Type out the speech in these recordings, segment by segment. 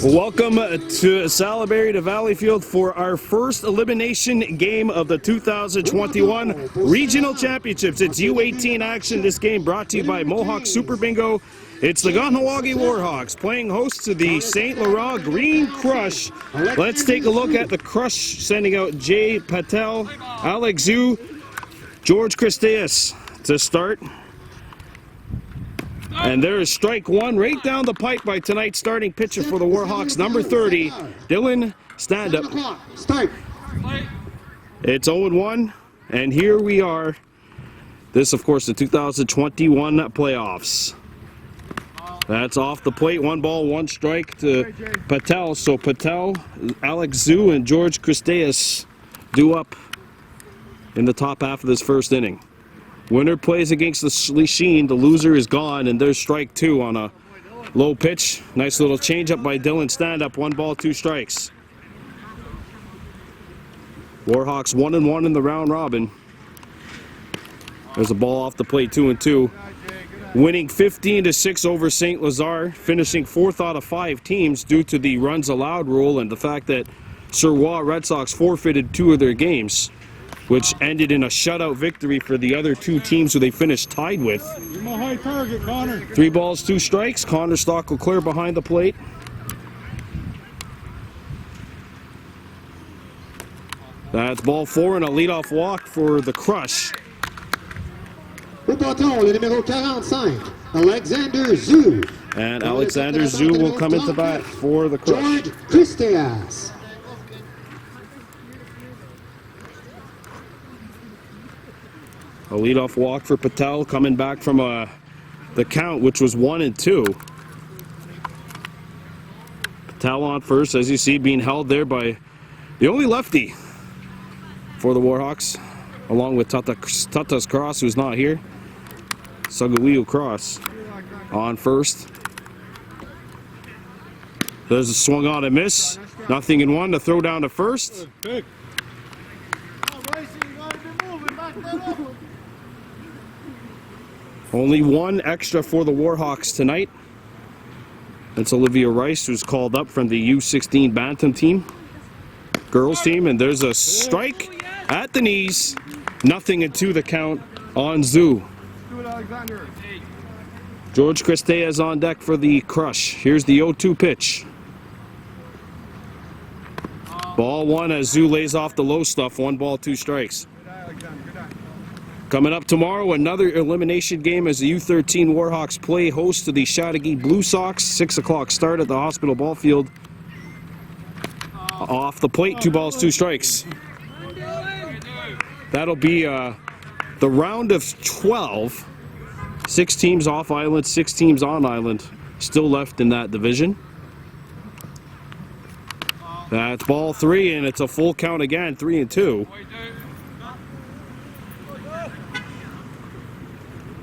Welcome to Salaberry to Valleyfield for our first elimination game of the 2021 Regional Championships. It's U18 action. This game brought to you by Mohawk Super Bingo. It's the Kahnawake Warhawks playing host to the St. Laurent Green Crush. Let's take a look at the Crush, sending out Jay Patel, Alex Zhu, George Christeas to start. And there is strike one right down the pipe by tonight's starting pitcher for the Warhawks, number 30, Dylan Stand-Up. It's 0-1, and here we are. This, of course, the 2021 playoffs. That's off the plate, 1 ball, 1 strike to Patel. So Patel, Alex Zhu, and George Christeas due up in the top half of this first inning. Winner plays against the Sheen. The loser is gone, and there's strike 2 on a low pitch. Nice little changeup by Dylan Stand-Up. 1 ball, 2 strikes. Warhawks 1-1 in the round robin. There's a ball off the plate, 2-2. Winning 15-6 over St. Lazare, finishing 4th out of 5 teams due to the runs allowed rule and the fact that Sir Wa Red Sox forfeited 2 of their games, which ended in a shutout victory for the other 2 teams who they finished tied with. 3 balls, 2 strikes. Connor Stock will clear behind the plate. That's ball 4 and a leadoff walk for the Crush. Au bâton, le numéro 45, Alexander Zhu. And Alexander Zhu will come into bat for the Crush. George Christeas. A leadoff walk for Patel, coming back from the count, which was 1-2. Patel on first, as you see, being held there by the only lefty for the Warhawks, along with Tatas Cross, who's not here. Sagawiu Cross on first. There's a swung on and miss. 0-1 to throw down to first. Only 1 extra for the Warhawks tonight. That's Olivia Rice, who's called up from the U16 Bantam team, girls team, and there's a strike at the knees. 0-2 the count on Zhu. George Christeas on deck for the Crush. Here's the 0-2 pitch. Ball 1 as Zhu lays off the low stuff. 1 ball, 2 strikes. Coming up tomorrow, another elimination game as the U13 Warhawks play host to the Chateauguay Blue Sox. 6 o'clock start at the Hospital Ball Field. Off the plate, 2 balls, 2 strikes. That'll be the round of 12. 6 teams off island, 6 teams on island still left in that division. That's ball 3, and it's a full count again, 3-2.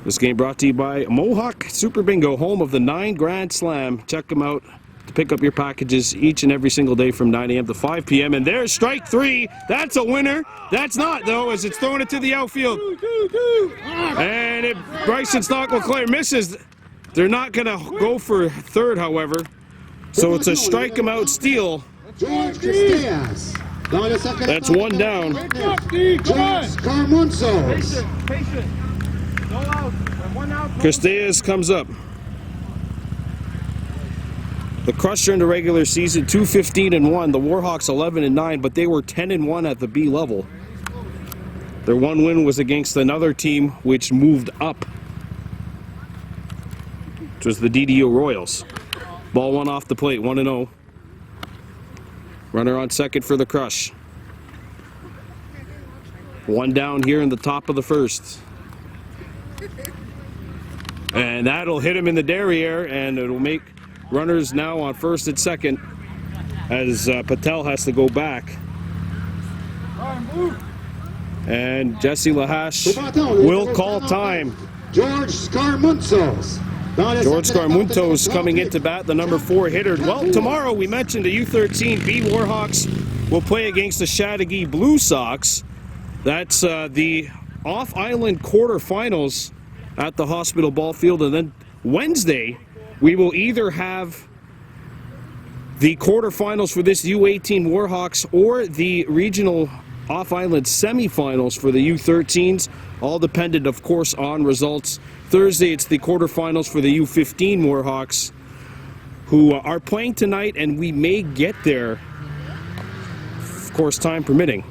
This game brought to you by Mohawk Super Bingo, home of the 9 Grand Slam. Check them out to pick up your packages each and every single day from 9 a.m. to 5 p.m. And there's strike 3. That's a winner. That's not, though, as it's thrown into the outfield. And if Bryson Stock-LeClaire misses, they're not going to go for third, however. So it's a strike him out steal. George Christeas. That's 1 down. James Carmunzos. Christeas comes up. The Crush in the regular season 2-15-1. The Warhawks 11-9, but they were 10-1 at the B level. Their 1 win was against another team which moved up, which was the DDO Royals. Ball 1 off the plate, 1-0. Runner on second for the Crush. 1 down here in the top of the first. And that'll hit him in the derriere, and it'll make runners now on first and second as Patel has to go back. And Jesse Lahash will call time. George Scarmunzos. George Scarmunzos coming into bat, the number 4 hitter. Well, tomorrow we mentioned the U13 B Warhawks will play against the Chateauguay Blue Sox. That's the off-island quarterfinals at the Hospital Ball Field, and then Wednesday we will either have the quarterfinals for this U18 Warhawks or the regional off-island semifinals for the U13s, all dependent, of course, on results. Thursday, it's the quarterfinals for the U15 Warhawks, who are playing tonight, and we may get there, of course, time permitting.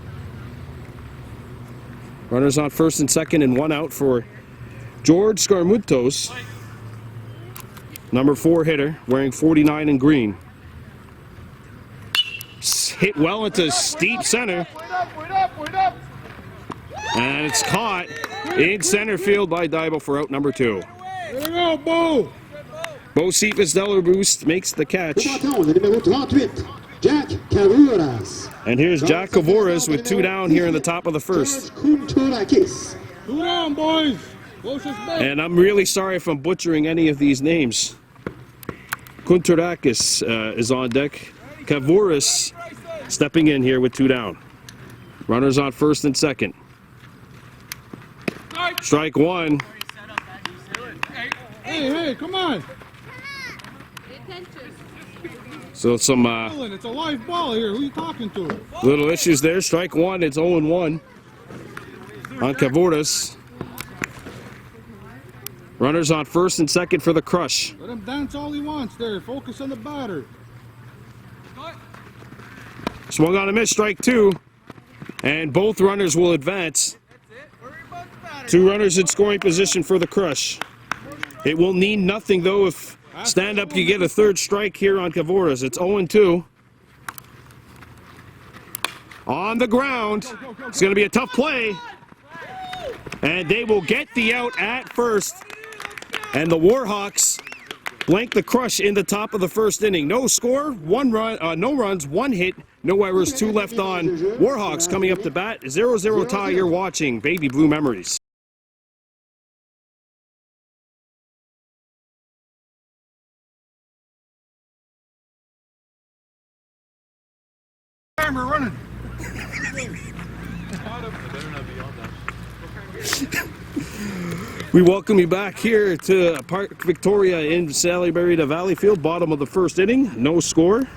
Runners on first and second and one out for George Skarmuntos, number 4 hitter, wearing 49 in green. Hit well into steep center. And it's caught in center field by Daibo for out number 2. There we go, Bo! Bo Cephas Dellerboost makes the catch. Au bâton, le numéro 38, Jack Kavuras. And here's Jack Kavoras with 2 down here in the top of the first. Kunturakis. 2 down, boys! Closest back. And I'm really sorry if I'm butchering any of these names. Kunturakis is on deck. Kavoras stepping in here with 2 down. Runners on first and second. Strike 1. Hey, come on! So some It's a live ball here. Who are you talking to? little issues there. Strike 1. It's 0-1 on Kavoras. Runners on first and second for the crush. Let him dance all he wants there. Focus on the batter. Swung on a miss, strike 2. And both runners will advance. 2 runners in scoring position for the crush. It will mean nothing, though, if stand up you get a 3rd strike here on Kavoras. It's 0-2. On the ground. It's going to be a tough play. And they will get the out at first. And the Warhawks blank the crush in the top of the first inning. No score, 1 run, no runs, 1 hit, no errors, 2 left on. Warhawks coming up to bat. 0-0 tie. You're watching Baby Blue Memories. We're running. We welcome you back here to Park Victoria in Salisbury to Valleyfield. Bottom of the first inning, no score.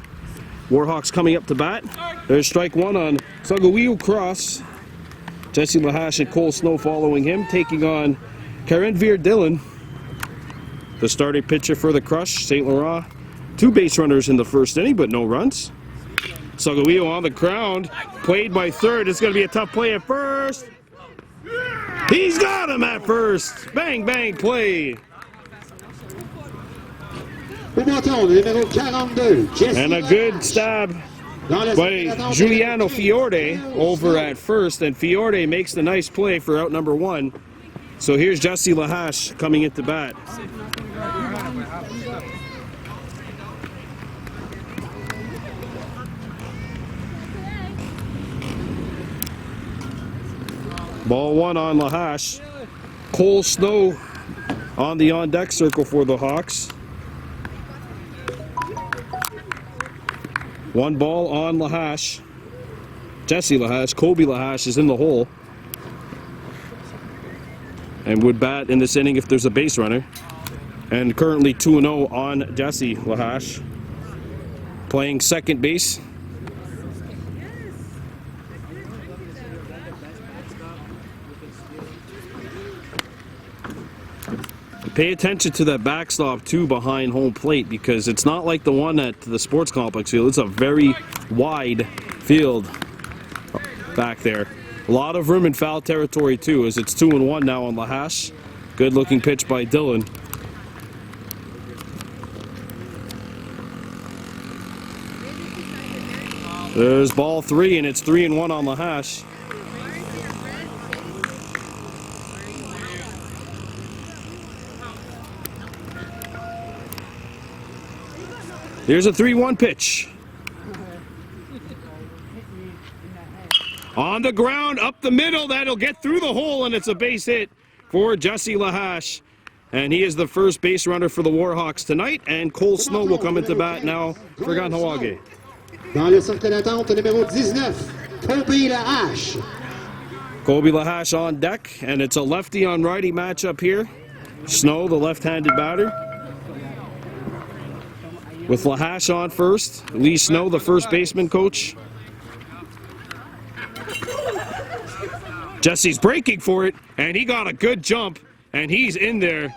Warhawks coming up to bat. There's strike 1 on Sagawiu Cross. Jesse Lahash and Cole Snow following him, taking on Karenveer Dillon, the starting pitcher for the crush. St. Laurent, 2 base runners in the first inning, but no runs. Sagawiu on the ground, played by third. It's going to be a tough play at first. He's got him at first. Bang, bang play. Au bâton, le numéro 42, Jesse And a good stab by Giuliano Fiore over at first. And Fiore makes the nice play for out number 1. So here's Jesse Lahash coming into bat. Ball 1 on Lahash. Cole Snow on the on-deck circle for the Hawks. 1 ball on Lahash. Jesse Lahash. Kobe Lahash is in the hole and would bat in this inning if there's a base runner. And currently 2-0 on Jesse Lahash, playing second base. Pay attention to that backstop too behind home plate, because it's not like the one at the sports complex field. It's a very wide field back there. A lot of room in foul territory too, as it's 2-1 now on Lahash. Good looking pitch by Dillon. There's ball 3, and it's 3-1 on Lahash. Here's a 3-1 pitch. On the ground, up the middle, that'll get through the hole, and it's a base hit for Jesse Lahash. And he is the first base runner for the Warhawks tonight, and Cole Snow will come into bat now for Kahnawake. Dans le cercle d'attente, numéro 19, Kobe Lahash. Kobe Lahash on deck, and it's a lefty on righty matchup here. Snow, the left-handed batter. with Lahash on first. Lee Snow, the first baseman coach. Jesse's breaking for it, and he got a good jump, and he's in there.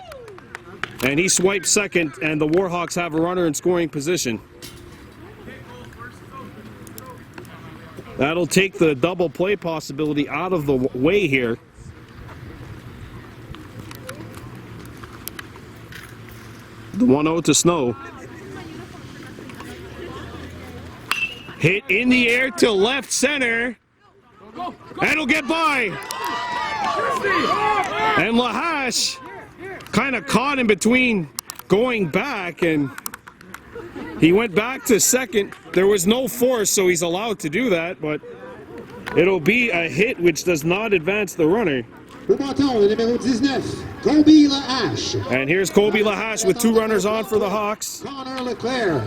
And he swipes second, and the Warhawks have a runner in scoring position. That'll take the double play possibility out of the way here. The 1-0 to Snow. Hit in the air to left center. And it'll get by. And Lahash kind of caught in between going back, and he went back to second. There was no force, so he's allowed to do that, but it'll be a hit which does not advance the runner. Au bâton, le numéro 19, Kobe Lahash. And here's Kobe Lahash with 2 runners on for the Hawks. Connor Leclerc.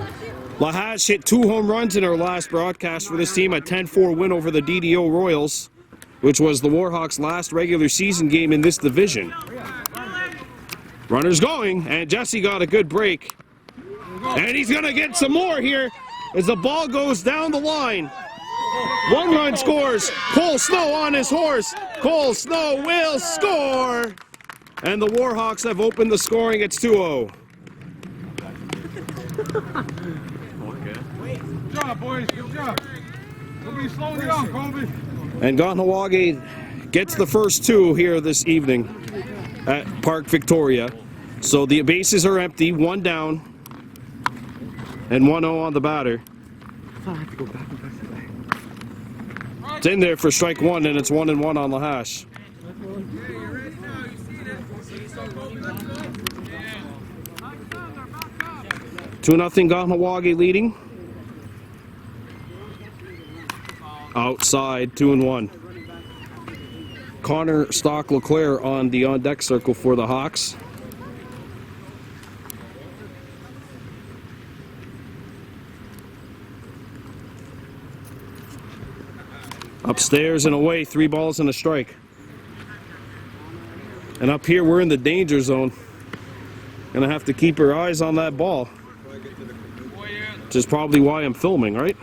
Lahash hit 2 home runs in our last broadcast for this team, a 10-4 win over the DDO Royals, which was the Warhawks' last regular season game in this division. Runners going, and Jesse got a good break. And he's going to get some more here as the ball goes down the line. 1 run scores. Cole Snow on his horse. Cole Snow will score. And the Warhawks have opened the scoring. It's 2-0. Good job, boys. Good job. We'll be slowing down, Kobe. And Kahnawake gets the first 2 here this evening at Park Victoria. So the bases are empty, 1 down, and 1-0 on the batter. It's in there for strike 1, and it's 1-1 on Lahash. 2-0 Kahnawake leading. Outside, 2-1. Connor Stock Leclerc on the on-deck circle for the Hawks. Upstairs and away, 3 balls and a strike. And up here, we're in the danger zone. Gonna have to keep our eyes on that ball. Which is probably why I'm filming, right?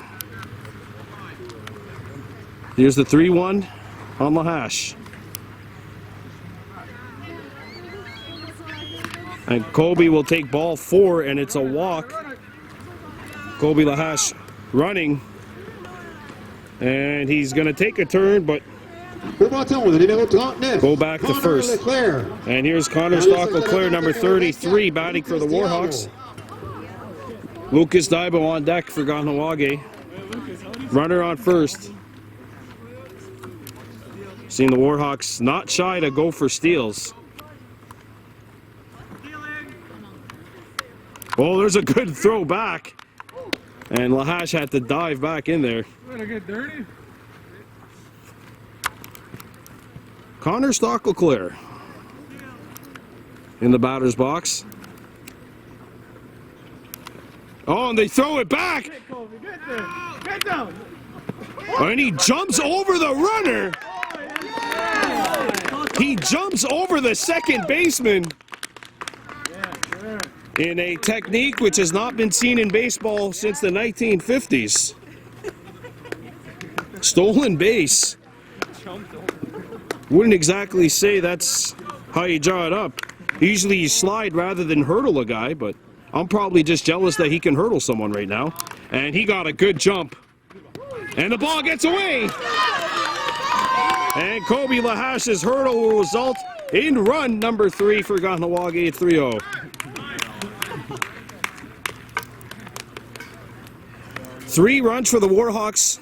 Here's the 3-1 on Lahash. And Kobe will take ball 4, and it's a walk. Kobe Lahash running. And he's going to take a turn, but Au bâton, le numéro 39, go back to Connor first. Leclerc. And here's Connor Stock Leclerc, number 33, batting for the Warhawks. Lucas Daibo on deck for Kahnawake. Runner on first. Seeing the Warhawks not shy to go for steals. Oh, there's a good throw back. And Lahash had to dive back in there. Better get dirty. Connor Stock Leclerc in the batter's box. Oh, and they throw it back. Get Kobe, get there. Get down. And he jumps over the runner. He jumps over the second baseman in a technique which has not been seen in baseball since the 1950s. Stolen base. Wouldn't exactly say that's how you draw it up. Usually you slide rather than hurdle a guy, but I'm probably just jealous that he can hurdle someone right now. And he got a good jump. And the ball gets away. And Kobe Lahash's hurdle will result in run number 3 for Kahnawake, 3-0. 3 runs for the Warhawks,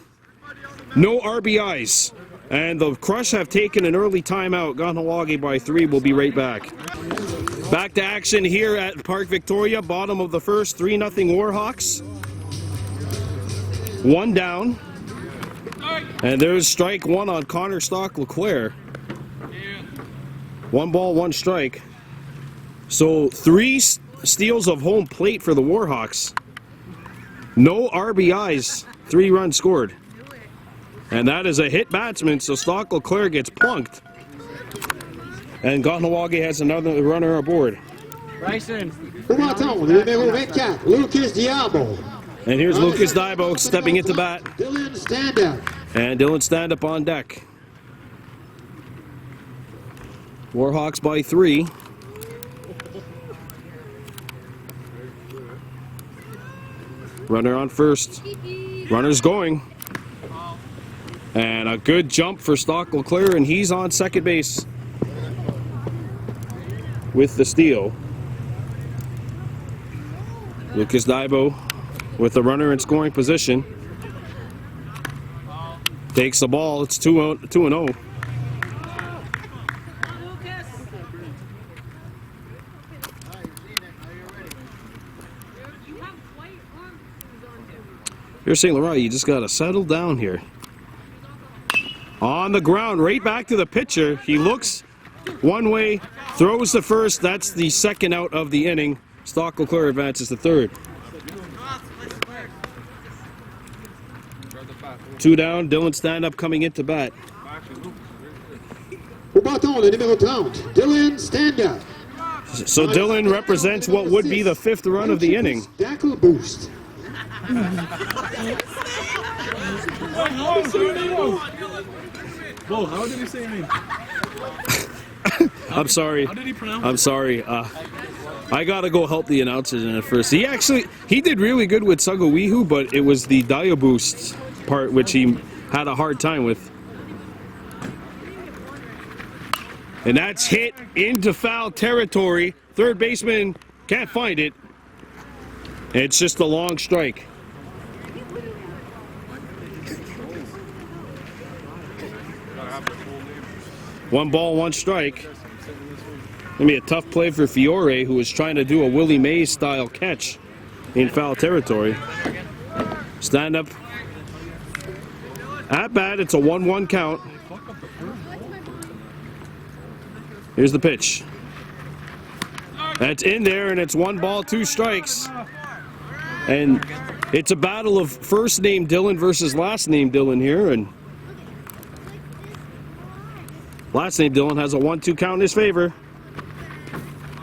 no RBIs. And the Crush have taken an early timeout. Kahnawake by 3. We'll be right back. Back to action here at Park Victoria, bottom of the first, 3-0 Warhawks. 1 down. And there's strike 1 on Connor Stock Leclerc. 1 ball, 1 strike. So 3 steals of home plate for the Warhawks. No RBIs, 3 runs scored. And that is a hit batsman, so Stock Leclerc gets plunked. And Kahnawake has another runner aboard. Au bâton, le numéro 24, Lucas Diabo. And here's Lucas Diabo stepping into bat. Dylan Stand-Up. And Dylan Stand-Up on deck. Warhawks by 3. Runner on first. Runner's going. And a good jump for Stock Leclerc, and he's on second base with the steal. Lucas Diabo with the runner in scoring position. Takes the ball. It's 2-0. You're saying, Laurent, you just got to settle down here. On the ground, right back to the pitcher. He looks one way, throws the first. That's the second out of the inning. Stock Leclerc advances to third. 2 down, Dylan Stand-Up coming into bat. Au bâton, le numéro 30, Dylan Stand-Up. So Dylan represents what would be the 5th run of the inning. Tackle boost. Whoa, how did he say me? I'm sorry. How did he pronounce I'm sorry. I gotta go help the announcers in at first. He did really good with Sagawihu, but it was the Dia Boost part which he had a hard time with. And that's hit into foul territory. Third baseman can't find it. It's just a long strike. One ball, one strike. Gonna be a tough play for Fiore, who was trying to do a Willie Mays style catch in foul territory. Stand up. At bat, it's a 1-1 count. Here's the pitch. That's in there, and it's 1 ball, 2 strikes. And it's a battle of first name Dylan versus last name Dylan here, and last name Dylan has a 1-2 count in his favor.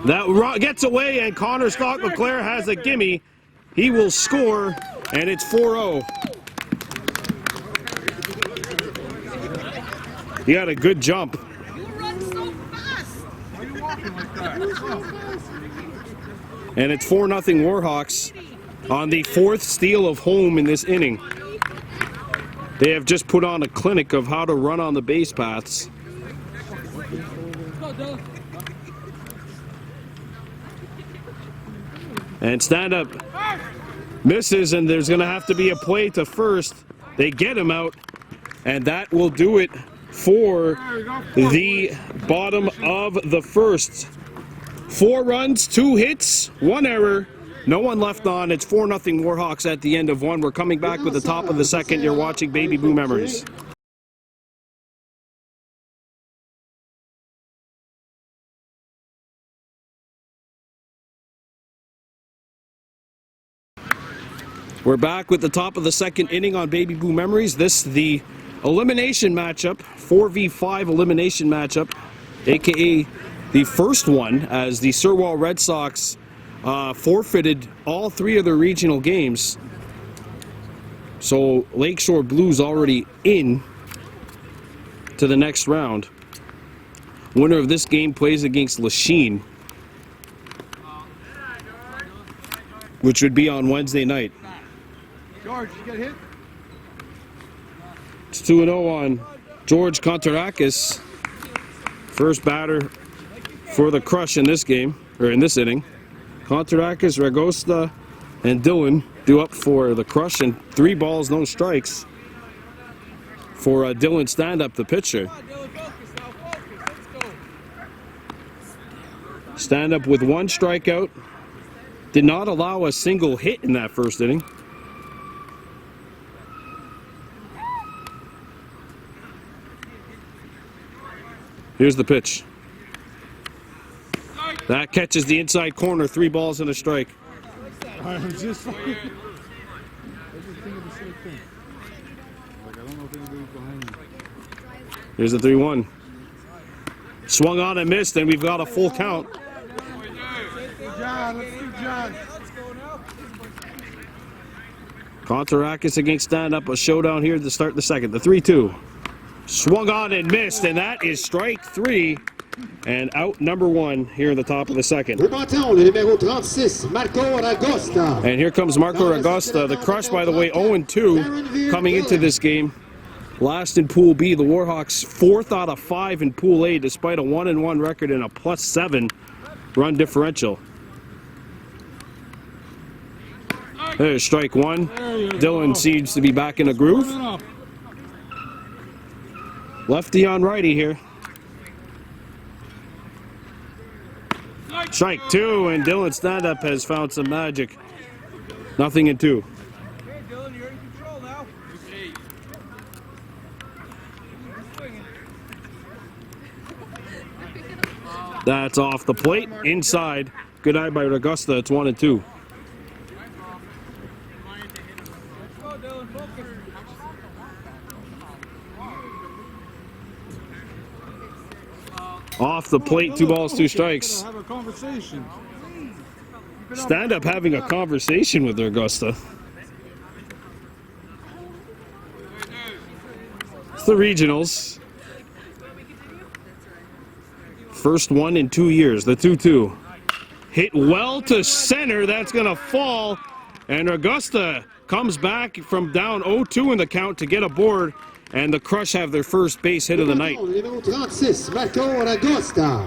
That gets away, and Connor Stock Leclerc has a gimme. He will score, and it's 4-0. He had a good jump. You run so fast. Why are you walking like that? And it's 4-0 Warhawks on the 4th steal of home in this inning. They have just put on a clinic of how to run on the base paths. And Stand-Up misses, and there's going to have to be a play to first. They get him out, and that will do it for the bottom of the first. 4 runs, 2 hits, 1 error, no one left on. It's 4-0 Warhawks at the end of 1. We're coming back with the top of the second. You're watching Baby Boo Memories. We're back with the top of the second inning on Baby Boo Memories. This the elimination matchup, 4v5 elimination matchup, aka the first one as the Sirwall Red Sox forfeited all 3 of their regional games. So Lakeshore Blues already in to the next round. Winner of this game plays against Lachine, which would be on Wednesday night. George, you get hit? It's 2-0 on George Kontarakis. First batter for the Crush in this game, or in this inning. Kontarakis, Ragosta, and Dylan due up for the Crush, and 3 balls, no strikes for Dylan Stand-Up, the pitcher. Stand-Up with 1 strikeout. Did not allow a single hit in that first inning. Here's the pitch. That catches the inside corner, 3 balls and a strike. I was just thinking the same thing. Like, I don't know if anybody's behind me. Here's the 3-1. Swung on and missed, and we've got a full count. John. Let's do John. Kahnawake against stand-up. A showdown here to start the second. The 3-2. Swung on and missed, and that is strike 3. And out number 1 here in the top of the second. Au bâton, le numéro 36, Marco Ragosta. And here comes Marco Ragosta. The Crush, by the way, 0-2 coming into this game. Last in Pool B, the Warhawks 4th out of 5 in Pool A, despite a 1-1 record and a +7 run differential. There's strike 1. Dylan seems to be back in a groove. Lefty on righty here. Strike 2, and Dylan stand-up has found some magic. Nothing in 2. Okay, Dylan, you're in control now. That's off the plate, inside. Good eye by Ragosta, it's 1-2. Let's go, Dylan, focus. Off the plate, 2 balls, 2 strikes. Have a conversation. Stand-up having a conversation with Ragosta. It's the regionals. First one in 2 years, the 2-2. Hit well to center, that's gonna fall. And Ragosta comes back from down 0-2 in the count to get aboard. And the Crush have their first base hit of the night. Le numéro 36, Marco Ragosta.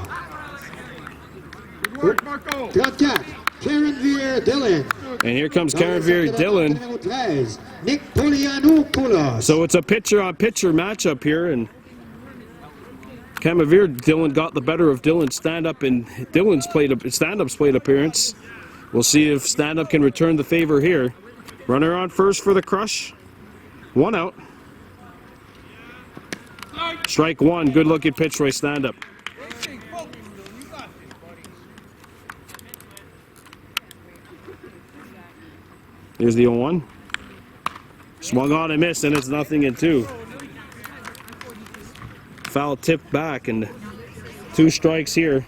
Good work, Marco. 34, Kahnawake Dylan. And here comes Kahnawake Dylan. Numéro 13, Nick Polianopoulos. So it's a pitcher-on-pitcher matchup here, and Kahnawake Dylan got the better of Dylan's stand-up in stand-up's plate appearance. We'll see if stand-up can return the favor here. Runner on first for the Crush. 1 out. Strike 1. Good looking pitch by stand-up. Here's the 0-1. Swung on and missed, and it's nothing in 2. Foul tipped back, and 2 strikes here.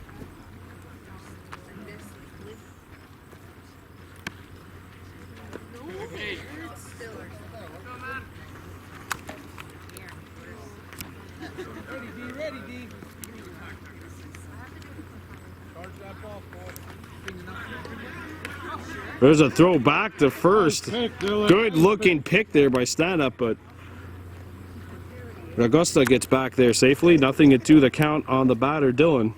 Ready, D. Charge that ball, There's a throw back to first. Good looking pick there by stand-up, but Ragosta gets back there safely. Nothing in 2 the count on the batter, Dylan.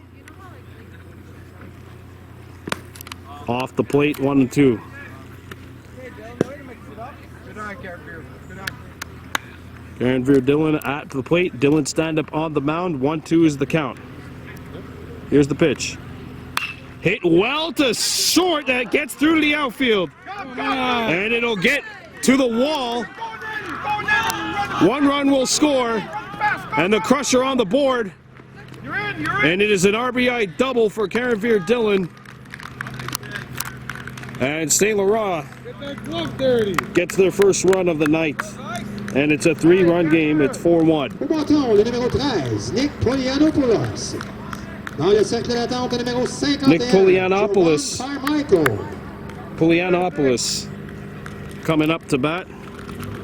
Off the plate, 1-2. Okay, Dylan, way to mix it up. Good eye, Kahnawake. Good eye. Kahnawake Dylan at the plate. Dylan stand-up on the mound. 1-2 is the count. Here's the pitch. Hit well to short. That gets through to the outfield. And it'll get to the wall. 1 run will score. And the Crusher on the board. And it is an RBI double for Kahnawake Dylan. And St. Laurent Get that glove dirty. gets their first run of the night. And it's a 3-run game. It's 4-1. Au bâton, le numéro 13, Nick Polianopoulos. Dans le cercle d'attente, le numéro 51, Nick Polianopoulos. Carmichael. Polianopoulos coming up to bat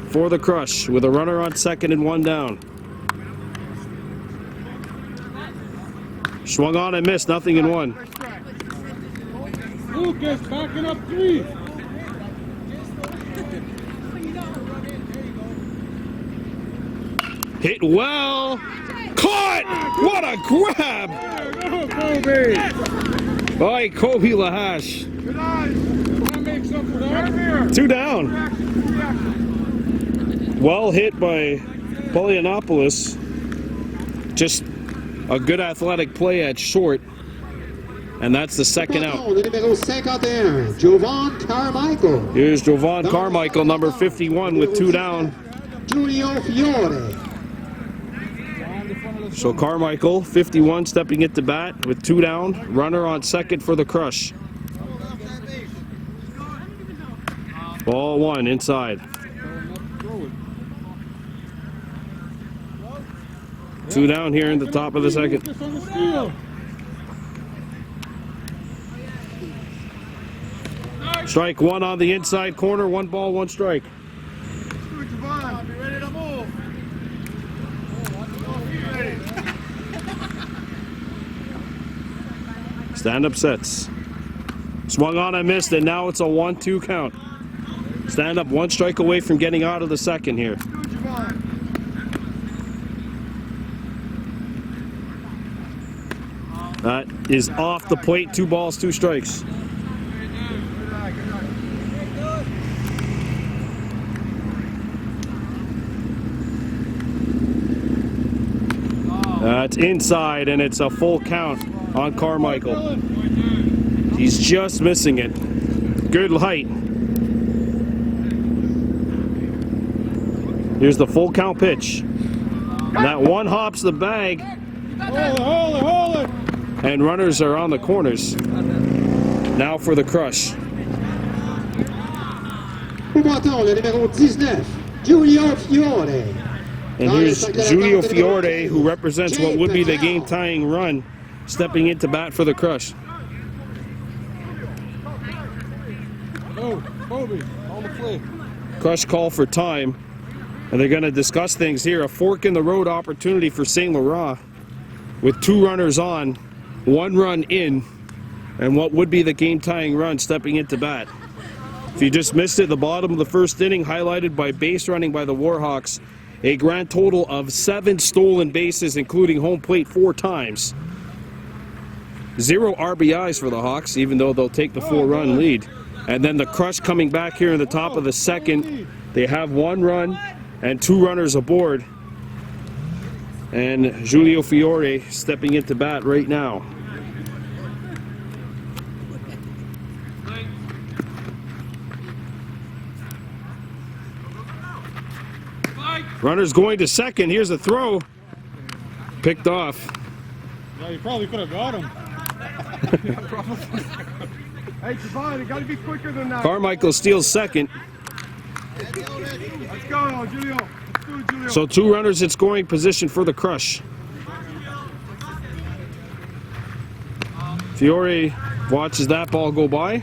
for the Crush with a runner on second and 1 down. Swung on and missed, nothing in 1. Lucas backing up 3. Hit well, caught! What a grab Go, Kobe. by Kobe Lahash. Good eyes. Want to make something there? 2 down. Well hit by Polianopoulos. Just a good athletic play at short. And that's the second out. Le numéro 51, Jovan Carmichael. Here's Jovan Carmichael, number 51, with 2 down. Giulio Fiore. So Carmichael, 51, stepping at the bat with 2 down. Runner on second for the Crush. Ball 1 inside. 2 down here in the top of the second. Lucas on the steal. Strike one on the inside corner, 1 ball, 1 strike. Good, Javon. Be ready to move. Stand-up sets. Swung on and missed, and now it's a 1-2 count. Stand up 1 strike away from getting out of the second here. Good, Javon. That is off the plate, 2 balls, 2 strikes. Good eye, good eye. That's inside, and it's a full count on Carmichael. He's just missing it. Good height. Here's the full count pitch. And that one hops the bag, Hold it. and runners are on the corners. Now for the crush. Au bâton, le numéro 19, Giulio Fiore. And here's Giulio Fiore, who represents what would be the game-tying run, stepping into bat for the crush. Oh, Kobe, on the play. Crush call for time, and they're going to discuss things here. A fork-in-the-road opportunity for St. Laurent with 2 runners on, 1 run in, and what would be the game-tying run stepping into bat. If you just missed it, the bottom of the first inning highlighted by base running by the Warhawks. A grand total of 7 stolen bases, including home plate 4 times. 0 RBIs for the Hawks, even though they'll take the 4-run lead. And then the crush coming back here in the top of the second. They have 1 run and 2 runners aboard. And Giulio Fiore stepping into bat right now. Runners going to second. Here's a throw. Picked off. Yeah, you probably could have got him. Hey, Javon, you got to be quicker than that. Carmichael steals second. Let's go, Julio. Let's do it, Julio. So 2 runners in scoring position for the crush. Fiore watches that ball go by.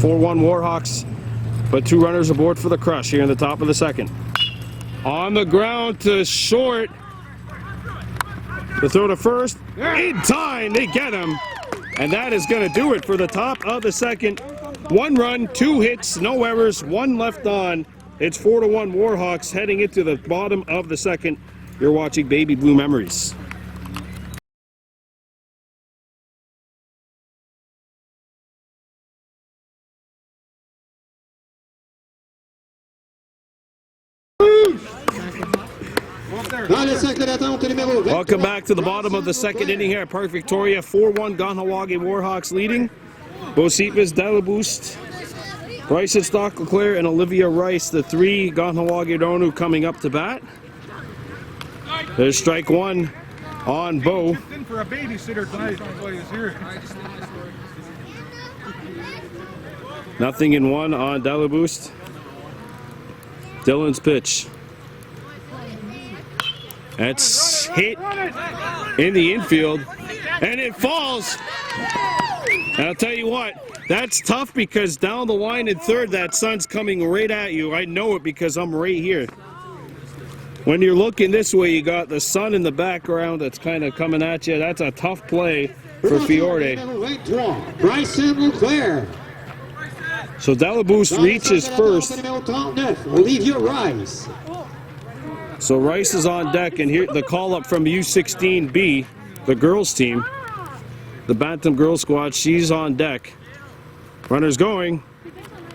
(4-1) Warhawks, but 2 runners aboard for the crush here in the top of the second. On the ground to short. The throw to first. In time, they get him. And that is going to do it for the top of the second. 1 run, 2 hits, no errors, 1 left on. It's 4-1 Warhawks heading into the bottom of the second. You're watching Baby Blue Memories. Dans le cercle d'attente numéro 20. Welcome back to the bottom of the second inning here at Park Victoria. 4-1 Kahnawake Warhawks leading. Bosipas, Dalaboost, Bryson Stock Leclerc, and Olivia Rice, the 3 Kahnawake Donu coming up to bat. There's strike 1 on Bo. Chipped in for a babysitter tonight. That's why he's here. Nothing in 1 on Dalaboost. Dylan's pitch. That's hit in the infield, and it falls. And I'll tell you what, that's tough because down the line in third, that sun's coming right at you. I know it because I'm right here. When you're looking this way, you got the sun in the background that's kind of coming at you. That's a tough play for Fiore. Numéro 23, Bryson Leclerc. So Dalaboost Dans le reaches cercle d'attente first. numéro 39, Olivia Rice. So Rice is on deck, and here the call up from U16B, the girls team, the Bantam girls squad. She's on deck. Runners going,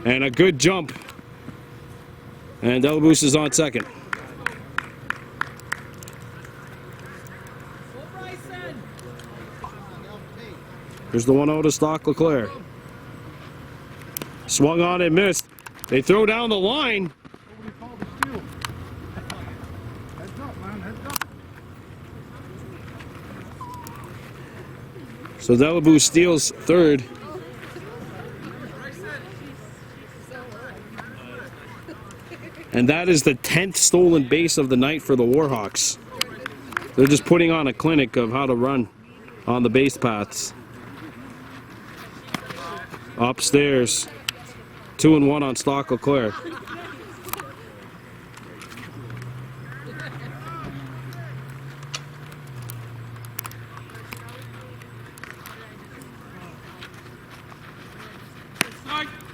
and a good jump. And Dalaboost is on second. Here's the 1-0 to Stock Leclerc. Swung on and missed. They throw down the line. Nobody called the steal. Heads up, man. Heads up. So Dalaboost steals third. And that is the 10th stolen base of the night for the Warhawks. They're just putting on a clinic of how to run on the base paths. Upstairs, 2-1 on Stock Eau Claire.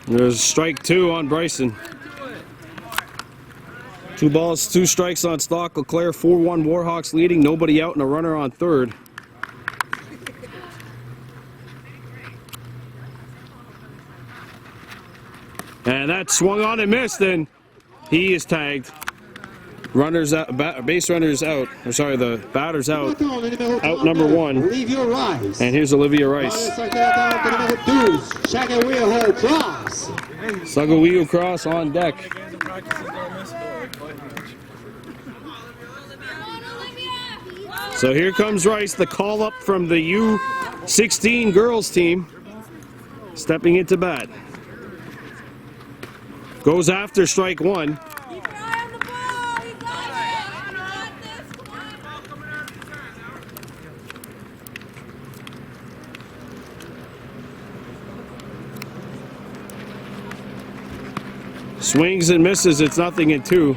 There's strike 2 on Bryson. 2 balls, 2 strikes on Stock Eau Claire. 4-1 Warhawks leading. Nobody out and a runner on third. And that swung on and missed, and he is tagged. Runners out, base runners out. Or sorry, the batter's out. Out number 1. And here's Olivia Rice. Sagawiu Cross on deck. So here comes Rice, the call up from the U18 girls team, stepping into bat. Goes after strike 1. Swings and misses, it's 0-2.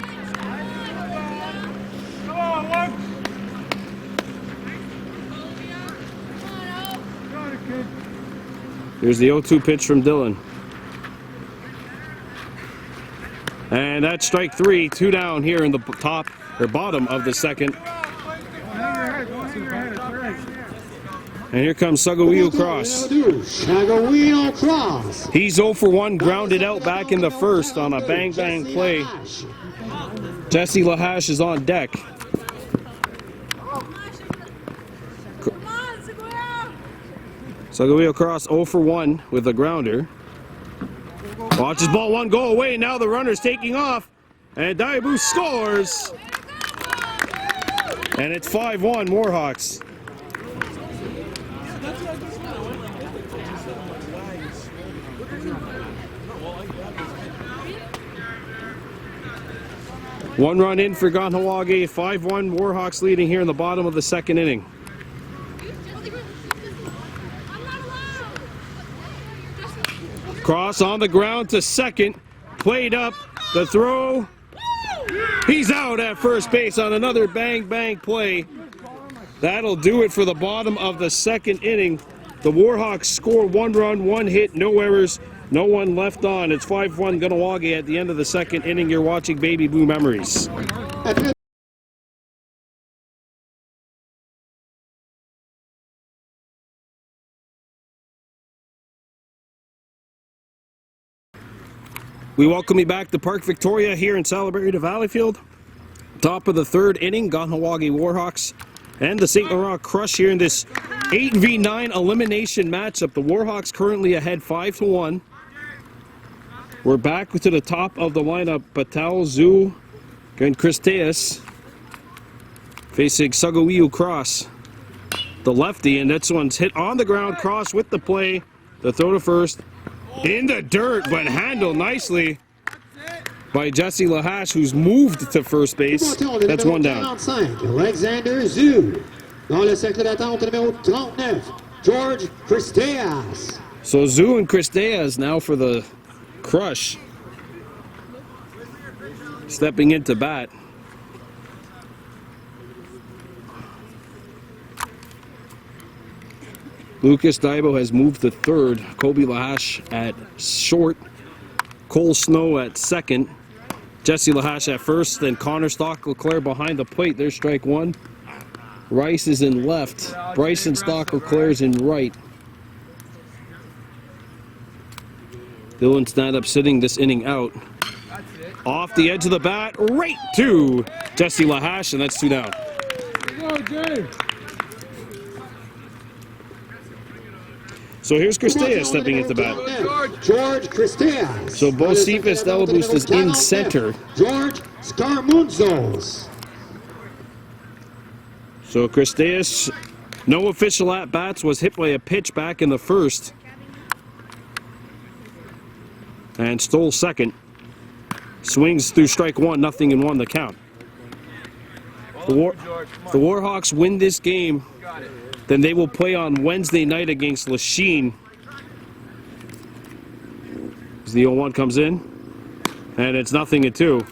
Here's the 0-2 pitch from Dylan. And that's strike 3, 2 down here in the top or bottom of the second. And here comes Sagawiu Cross. He's 0 for 1, grounded out back in the first on a bang-bang play. Jesse Lahash is on deck. Sagawiu Cross 0 for 1 with a grounder. Watches ball 1 go away. Now the runner's taking off. And Daibu scores. And it's 5-1 Warhawks. One run in for Kahnawake. 5-1 Warhawks leading here in the bottom of the second inning. Cross on the ground to second. Played up. The throw. He's out at first base on another bang-bang play. That'll do it for the bottom of the second inning. The Warhawks score 1 run, 1 hit, no errors, no one left on. It's 5-1 Kahnawake at the end of the second inning. You're watching Baby Blue Memories. We welcome you back to Park Victoria here in Salaberry to Valleyfield. Top of the third inning, Kahnawake Warhawks and the St. Laurent Crush here in this 8v9 elimination matchup. The Warhawks currently ahead 5-1. We're back to the top of the lineup. Patel, Zhu, and Christeas facing Sagawiu Cross, the lefty, and this one's hit on the ground. Cross with the play. The throw to first. In the dirt, but handled nicely by Jesse Lahash, who's moved to first base. That's 1 down. Alexander Zhu. Dans le cercle d'attente, numéro 39, George Christeas. So Zhu and Christeas now for the Crush. Stepping into bat. Lucas Daibo has moved to third. Kobe Lahash at short. Cole Snow at second. Jesse Lahash at first. Then Connor Stock Eau Claire behind the plate. There's strike 1. Rice is in left. Bryson Stock Eau Claire's in right. Dylan stand up sitting this inning out. Off the edge of the bat. Right to Jesse Lahash, and that's 2 down. So here's Christeas stepping into bat. George Christeas. So Bocephus Delaboost is in center. George Scarmunzos. So Christeas, no official at-bats, was hit by a pitch back in the first. And stole second. Swings through strike 1, 0-1 the count. If the Warhawks win this game, then they will play on Wednesday night against Lachine. As the 0-1 comes in, and it's 0-2.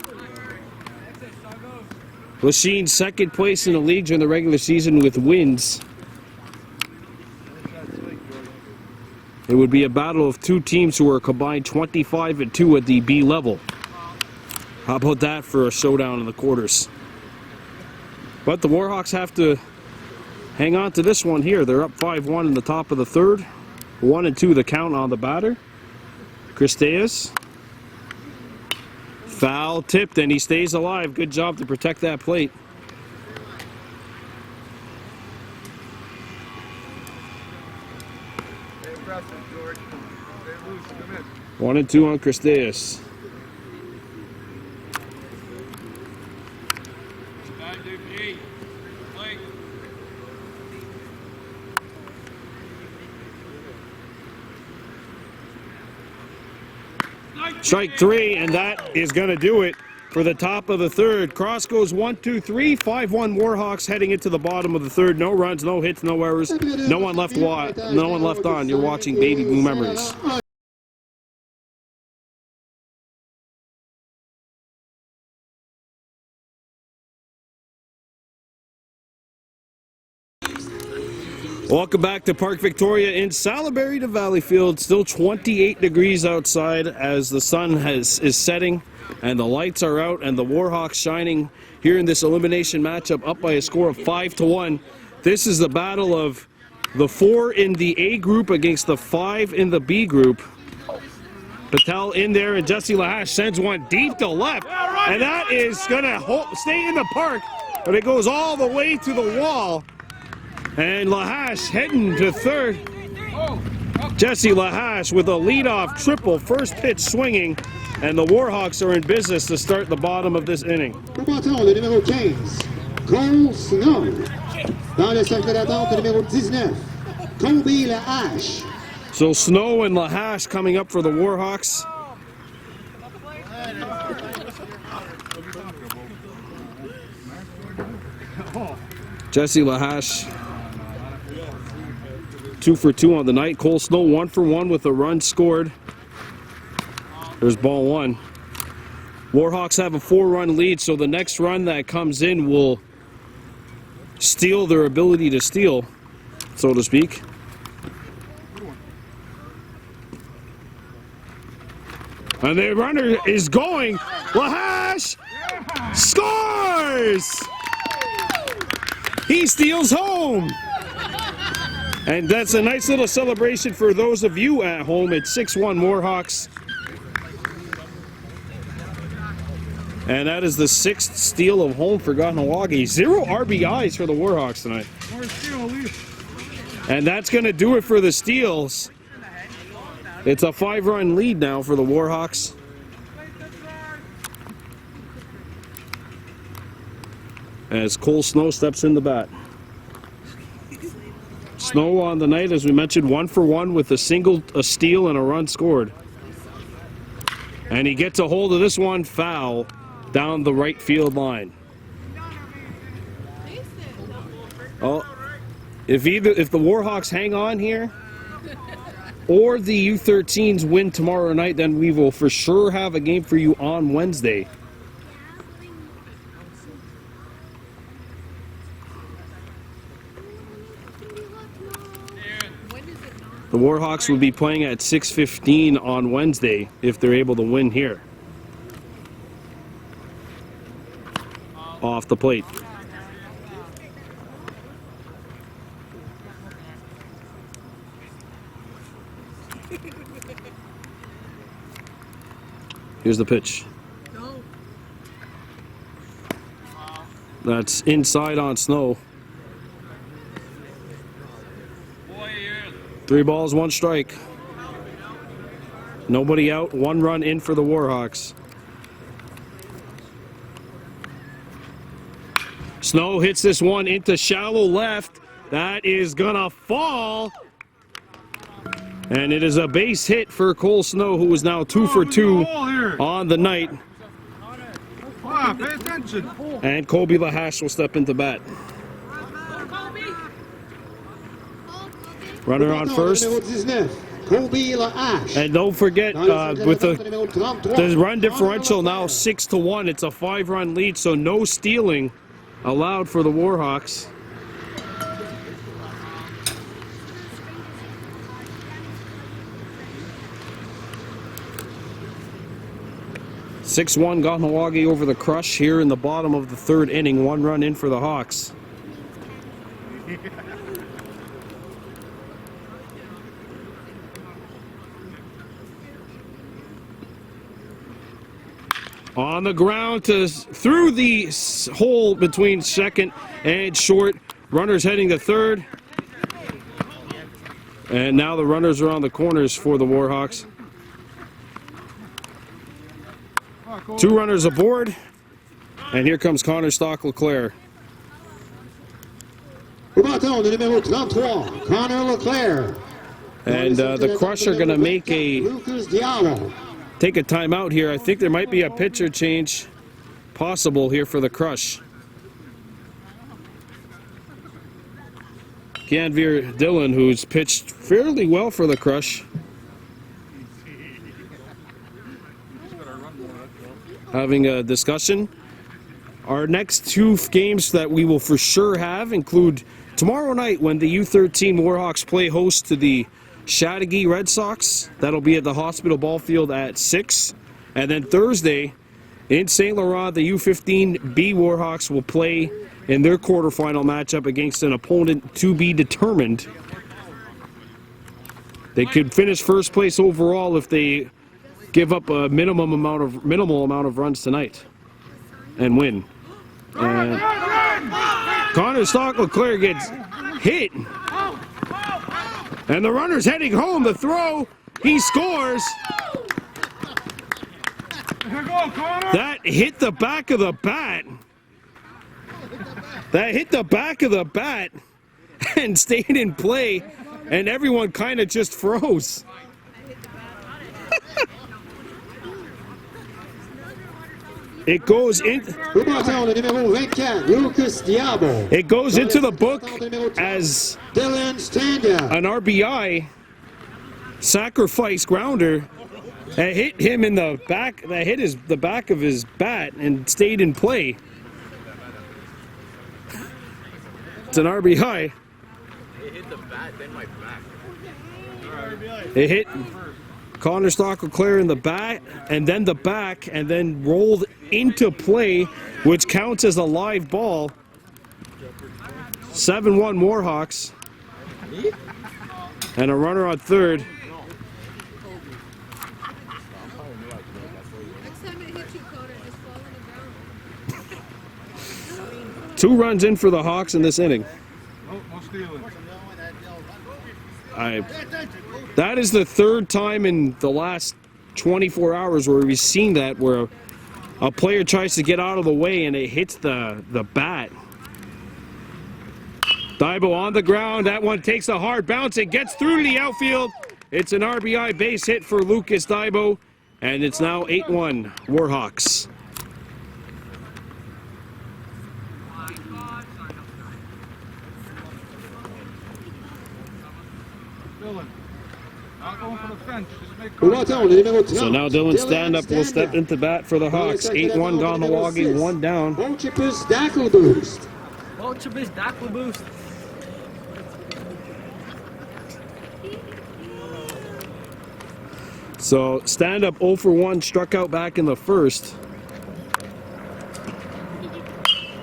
Lachine second place in the league during the regular season with wins. It would be a battle of two teams who are combined 25-2 at the B level. How about that for a showdown in the quarters? But the Warhawks have to hang on to this one here. They're up 5-1 in the top of the third. 1-2 the count on the batter. Cristeas. Foul tipped, and he stays alive. Good job to protect that plate. Stay aggressive, George. Stay loose. Come in. 1-2 on Cristeas. Strike 3, and that is going to do it for the top of the third. Cross goes 1-2-3, 5-1 Warhawks heading into the bottom of the third. No runs, no hits, no errors, no one left on. You're watching Baby Blue Memories. Welcome back to Park Victoria in Salaberry to Valleyfield. Still 28 degrees outside as the sun is setting and the lights are out, and the Warhawks shining here in this elimination matchup, up by a score of 5-1. This is the battle of the 4 in the A group against the 5 in the B group. Patel in there, and Jesse Lahash sends one deep to left, and that is going to stay in the park, but it goes all the way to the wall. And Lahash heading to third. Jesse Lahash with a leadoff triple, first pitch swinging, and the Warhawks are in business to start the bottom of this inning. Au bâton, le numéro 15, Cole Snow. Dans le cercle d'attente, le numéro 19, Kobe Lahash. So Snow and Lahash coming up for the Warhawks. Jesse Lahash 2 for 2 on the night. Cole Snow 1 for 1 with a run scored. There's ball 1. Warhawks have a 4-run lead, so the next run that comes in will steal their ability to steal, so to speak. And the runner is going. Lahash scores! He steals home. And that's a nice little celebration for those of you at home. It's 6-1 Warhawks. And that is the 6th steal of home for Kahnawake. 0 RBIs for the Warhawks tonight. And that's going to do it for the steals. It's a 5-run lead now for the Warhawks. As Cole Snow steps in the bat. Snow on the night, as we mentioned, 1 for 1 with a steal, and a run scored. And he gets a hold of this one, foul, down the right field line. Oh, if the Warhawks hang on here, or the U13s win tomorrow night, then we will for sure have a game for you on Wednesday. The Warhawks will be playing at 6:15 on Wednesday if they're able to win here. Off the plate. Here's the pitch. That's inside on Snow. 3 balls, 1 strike. Nobody out, 1 run in for the Warhawks. Snow hits this one into shallow left. That is gonna fall. And it is a base hit for Cole Snow, who is now 2 for 2 on the night. Ah, pay attention. And Colby Lahash will step into bat. Runner on first. Numéro 19, Colby Lahash. And don't forget, with the numéro 33, run differential now 6-1, it's a 5-run lead, so no stealing allowed for the Warhawks. (6-1) Kahnawake over the Crush here in the bottom of the third inning. 1 run in for the Hawks. On the ground through the hole between second and short. Runners heading to third. And now the runners are on the corners for the Warhawks. 2 runners aboard. And here comes Connor Stock-LeClair. Au bâton, le numéro 33, Connor LeClair. And the Crush are going to make Lucas Diallo. take a timeout here. I think there might be a pitcher change possible here for the Crush. Canveer Dillon, who's pitched fairly well for the Crush, having a discussion. Our next 2 games that we will for sure have include tomorrow night when the U13 Warhawks play host to the Chateauguay Red Sox. That'll be at the Hospital Ball Field at 6. And then Thursday in St. Laurent, the U15B Warhawks will play in their quarterfinal matchup against an opponent to be determined. They could finish first place overall if they give up a minimal amount of runs tonight and win. And Connor Stock-LeClair gets hit. And the runner's heading home. The throw, he scores. That hit the back of the bat. That hit the back of the bat and stayed in play, and everyone kind of just froze. It goes in. Au bâton, le numéro 24, Lucas Diallo. It goes into the book as Dylan Standa. an RBI sacrifice grounder that hit him in the back. That hit the back of his bat and stayed in play. It's an RBI. It hit the bat, then my back. It hit Connor Stock-LeClair in the bat, and then the back, and then rolled into play, which counts as a live ball. 7-1 Warhawks. And a runner on third. Next time it hits you, Connor, just fall on the ground. 2 runs in for the Hawks in this inning. No stealing. That is the 3rd time in the last 24 hours where we've seen that, where a player tries to get out of the way and it hits the bat. Daibo on the ground. That one takes a hard bounce. It gets through to the outfield. It's an RBI base hit for Lucas Daibo, and it's now 8-1 Warhawks. Dylan. Not going for the fence. Just make Au bâton, le numéro 30. So now Dylan Stand-Up will step into bat for the Hawks. 8-1 Kahnawake, 1 down. Bolchipus Dackle Boost. Bolchibus Dackle Boost. So Stand-Up 0 for 1, struck out back in the first.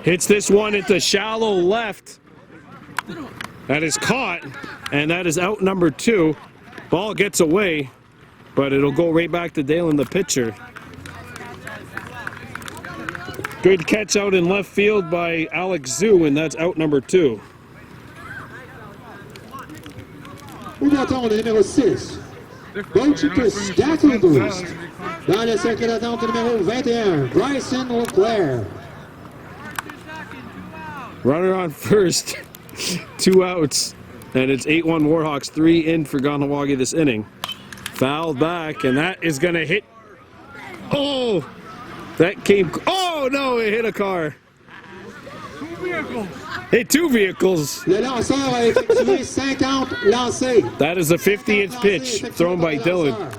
Hits this one into shallow left. That is caught, and that is out number 2. Ball gets away, but it'll go right back to Dalen, the pitcher. Good catch out in left field by Alex Zhu, and that's out number 2. Au bâton, le numéro 6. Bolchipus Dackle Boost. Dans le cercle d'attente, numéro 21, Bryson Leclerc. Runner on first, 2 outs, and it's 8-1 Warhawks, 3 in for Kahnawake this inning. Fouled back, and that is going to hit. Oh, that came. Oh, no, it hit a car. 2 vehicles. Hit 2 vehicles. Le lanceur a effectué 50 lancers. That is a 50-inch pitch thrown by Dylan.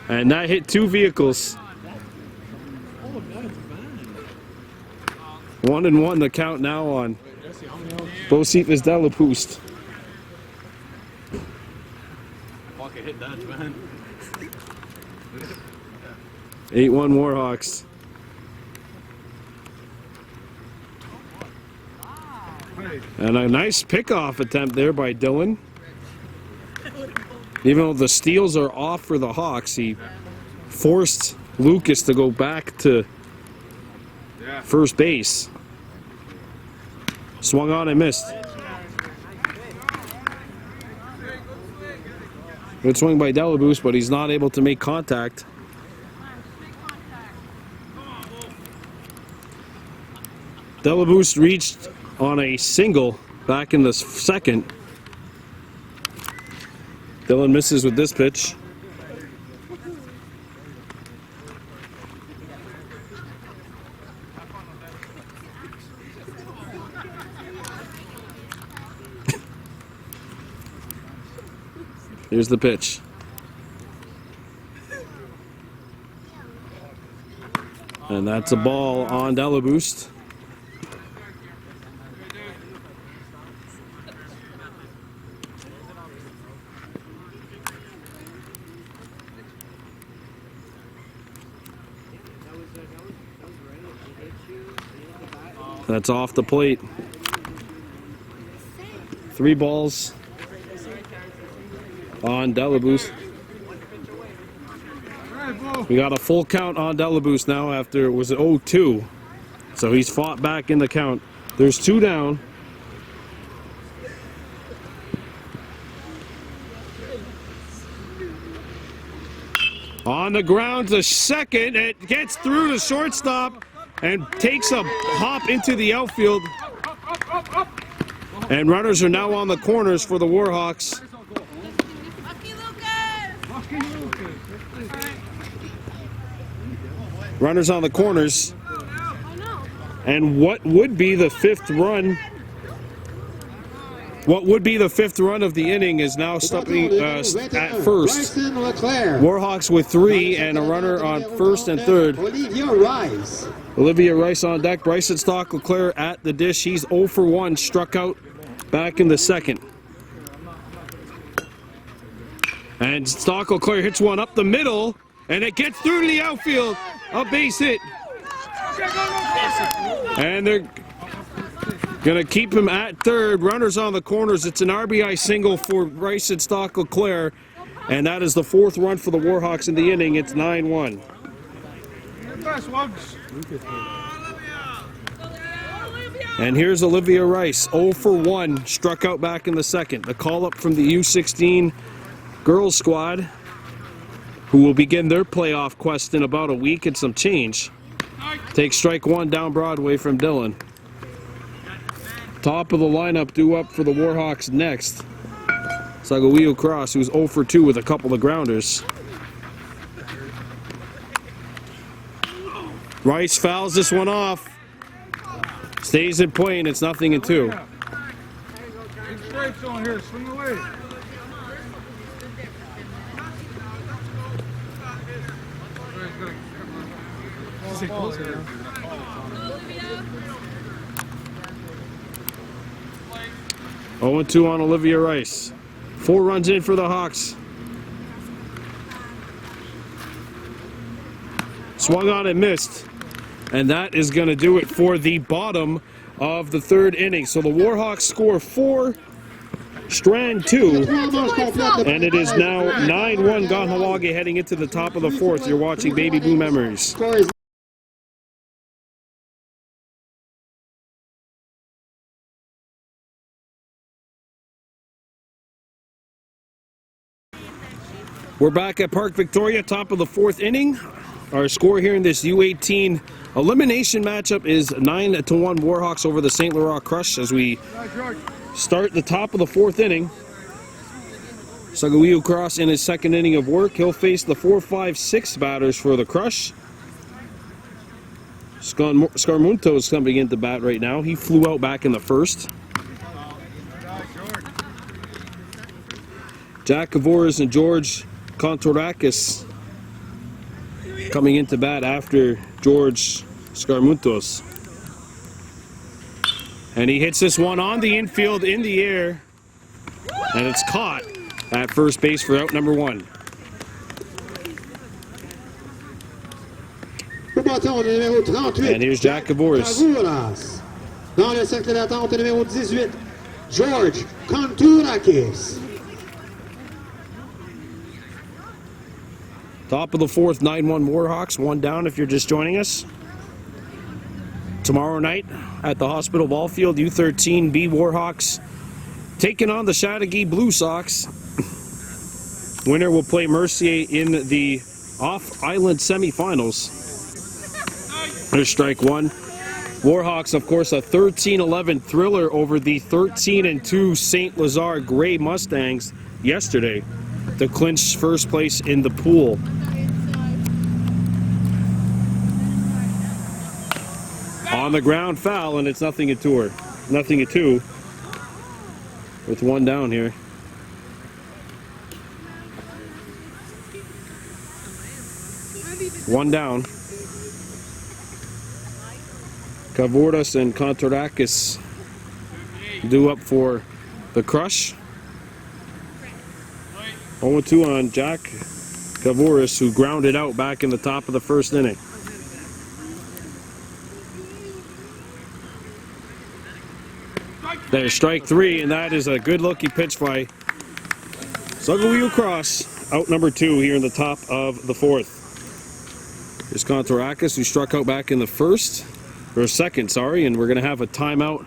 And that hit 2 vehicles. 1-1 the count now on Bocephus Delapoost. Fucking hit that, man. 8-1 Warhawks. And a nice pickoff attempt there by Dylan. Even though the steals are off for the Hawks, he forced Lucas to go back to first base. Swung on and missed. Good swing by Delaboost, but he's not able to make contact. Delaboost reached on a single back in the second. Dylan misses with this pitch. Here's the pitch. And that's a ball on Delaboost. That's off the plate. 3 balls on Delaboost. We got a full count on Delaboost now after it was 0-2. So he's fought back in the count. There's 2 down. On the ground to second. It gets through to shortstop and takes a hop into the outfield. And runners are now on the corners for the Warhawks. Runners on the corners. And what would be the 5th run? What would be the 5th run of the inning is now stopping at first. Warhawks with 3 and a runner on first and third. Olivia Rice on deck. Bryson Stock-LeClair at the dish. He's 0 for 1, struck out back in the second. And Stock-LeClair hits one up the middle, and it gets through to the outfield. A base hit. And they're going to keep him at third. Runners on the corners. It's an RBI single for Bryson Stock-LeClair, and that is the 4th run for the Warhawks in the inning. It's 9-1. And here's Olivia Rice, 0 for 1, struck out back in the second. The call up from the U18 girls squad, who will begin their playoff quest in about a week and some change. Takes strike 1 down Broadway from Dylan. Top of the lineup due up for the Warhawks next. Sagawio Cross, who's 0 for 2 with a couple of grounders. Rice fouls this one off. Stays in play, and it's 0-2. Big stripes on here, swing away. Oh, 0-2 on Olivia Rice. 4 runs in for the Hawks. Swung on and missed. And that is going to do it for the bottom of the 3rd inning. So the Warhawks score 4, Strand 2, and it is now 9-1 Kahnawake heading into the top of the 4th. You're watching Baby Blue Memories. We're back at Park Victoria, top of the 4th inning. Our score here in this U18 elimination matchup is 9-1 Warhawks over the St. Laurent Crush as we start the top of the 4th inning. Sagawio Cross in his 2nd inning of work. He'll face the 4-5-6 batters for the Crush. Scarmunto is coming into bat right now. He flew out back in the first. Jack Kavoris and George Kontorakis coming into bat after George Scarmuntos. And he hits this one on the infield in the air. And it's caught at first base for out number 1. Au bâton, le numéro 38. And here's Jack Kavoris. Kavouras. Dans le cercle d'attente, numéro 18, George Kontorakis. Top of the 4th, 9-1 Warhawks, 1 down if you're just joining us. Tomorrow night at the Hospital Ball Field, U13 B Warhawks taking on the Chateauguay Blue Sox. Winner will play Mercier in the off-island semifinals. There's strike 1. Warhawks, of course, a 13-11 thriller over the 13-2 St. Lazare Gray Mustangs yesterday to clinch first place in the pool. On the ground foul, and it's nothing at 2. Nothing at 2. With 1 down here. One down. Kavoris and Kontorakis due up for the crush. 0-2 on Jack Kavoris, who grounded out back in the top of the first inning. There's strike 3, and that is a good-looking pitch by Sugawee Cross, out number 2 here in the top of the 4th. There's Kontorakis, who struck out back in the second, and we're going to have a timeout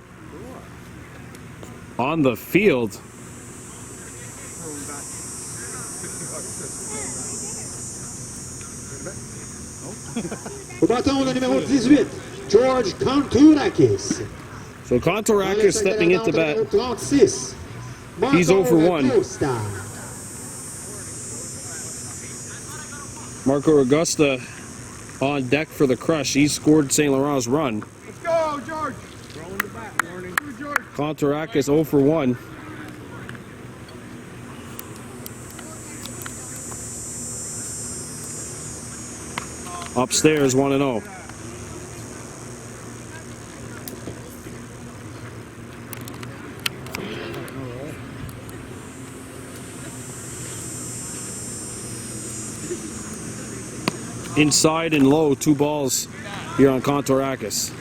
on the field. Au bâton, le numéro 18, George Kontorakis. So Kontorakis stepping into bat. He's 0 for 1. Marco Augusta on deck for the crush. He scored St. Laurent's run. Let's go, George. Throwing the bat, morning. George. Kontorakis 0 for 1. Upstairs 1-0. Inside and low, 2 balls here on Kontorakis.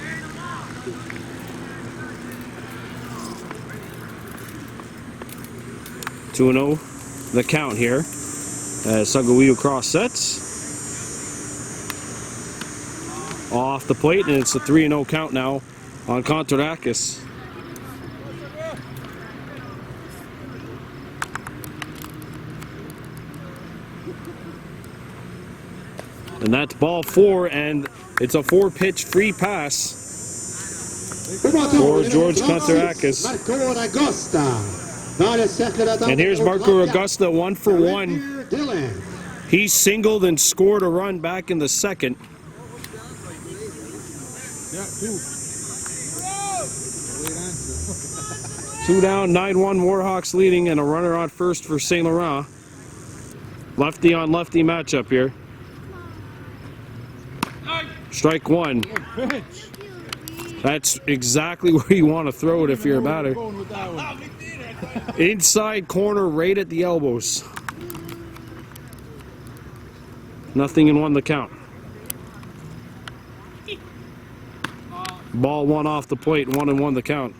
Two 2-0 the count here as Sugawee Cross sets. Off the plate, and it's a 3-0 count now on Kontorakis. And that's ball 4, and it's a 4-pitch free pass for George Kontorakis. And here's Marco Augusta, 1 for 1. He singled and scored a run back in the second. Yeah, 2 down, 9-1 Warhawks leading, and a runner on first for St. Laurent. Lefty on lefty matchup here. Strike 1. That's exactly where you want to throw it if you're a batter. Inside corner right at the elbows. Nothing in 1 the count. Ball 1 off the plate, 1-1 the count.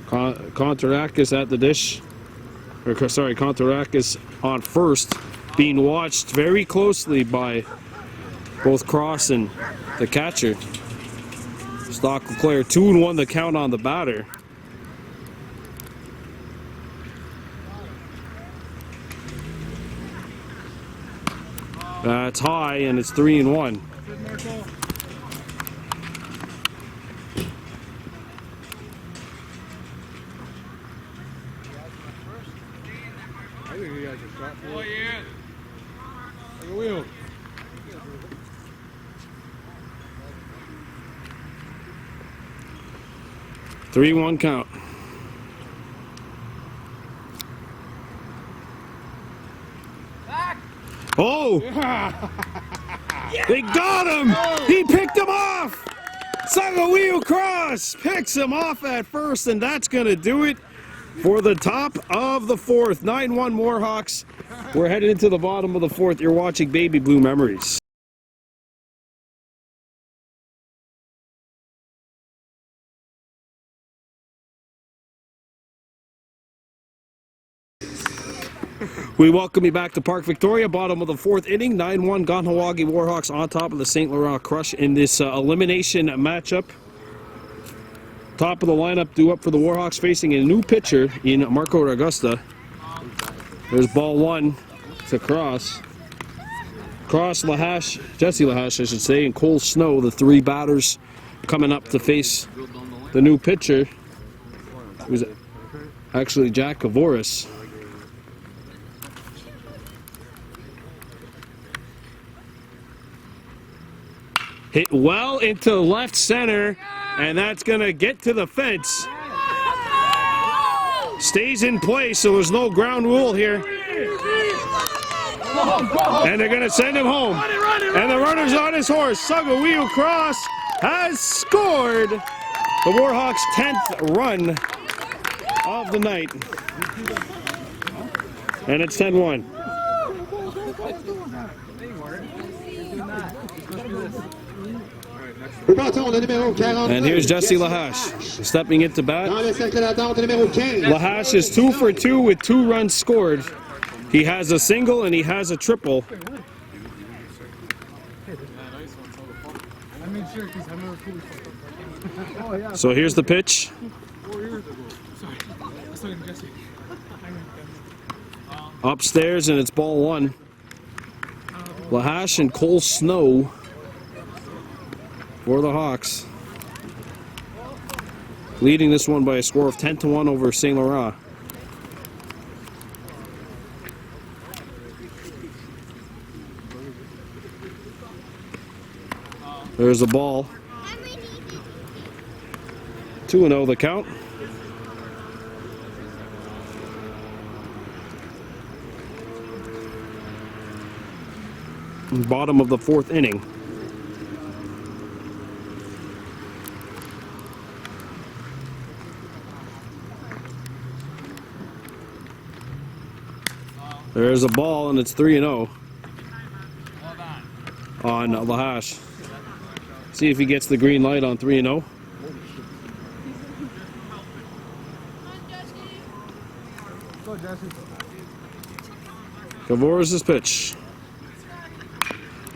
Kontorakis at the dish. Kontorakis on first, being watched very closely by both Cross and the catcher. Stock Leclerc, 2-1 the count on the batter. That's high, and it's 3-1. Oh, yeah. Like a wheel. 3-1 count. Oh! They got him! He picked him off! Sagaweo Cross picks him off at first, and that's going to do it for the top of the fourth. 9-1 Warhawks. We're headed into the bottom of the fourth. You're watching Baby Blue Memories. We welcome you back to Park Victoria, bottom of the fourth inning. 9-1 Kahnawake Warhawks on top of the St. Laurent Crush in this elimination matchup. Top of the lineup due up for the Warhawks, facing a new pitcher in Marco Ragusta. There's ball one to Cross. Cross, Lahash, Jesse Lahash I should say, and Cole Snow, the three batters coming up to face the new pitcher, who's actually Jack Kavoris. Hit well into left center, and that's going to get to the fence. Stays in place, so there's no ground rule here. And they're going to send him home. And the runner's on his horse. Sagaweo Cross has scored the Warhawks' 10th run of the night. And it's 10-1. And here's Jesse Lahash stepping into bat. Lahash is 2 for 2 with 2 runs scored. He has a single and he has a triple. So here's the pitch. Upstairs, and it's ball one. Lahash and Cole Snow for the Hawks, leading this one by a score of 10-1 over St. Laurent. There's the ball. 2-0 the count. Bottom of the fourth inning. There's a ball, and it's 3-0 on Lahash. See if he gets the green light on 3-0. Kavoris' pitch.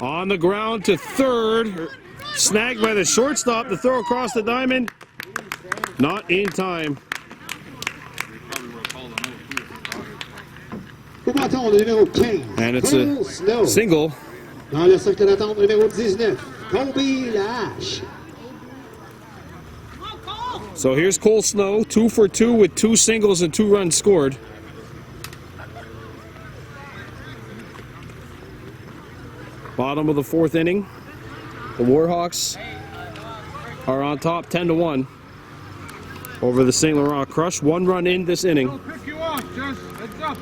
On the ground to third. Snagged by the shortstop. The throw across the diamond. Not in time. And it's a single. Dans le cercle d'attente numéro 19, Kobe Lash. So here's Cole Snow, 2 for 2 with 2 singles and 2 runs scored. Bottom of the fourth inning. The Warhawks are on top 10-1 over the St. Laurent Crush. 1 run in this inning. Pick you off, Jess. Heads up.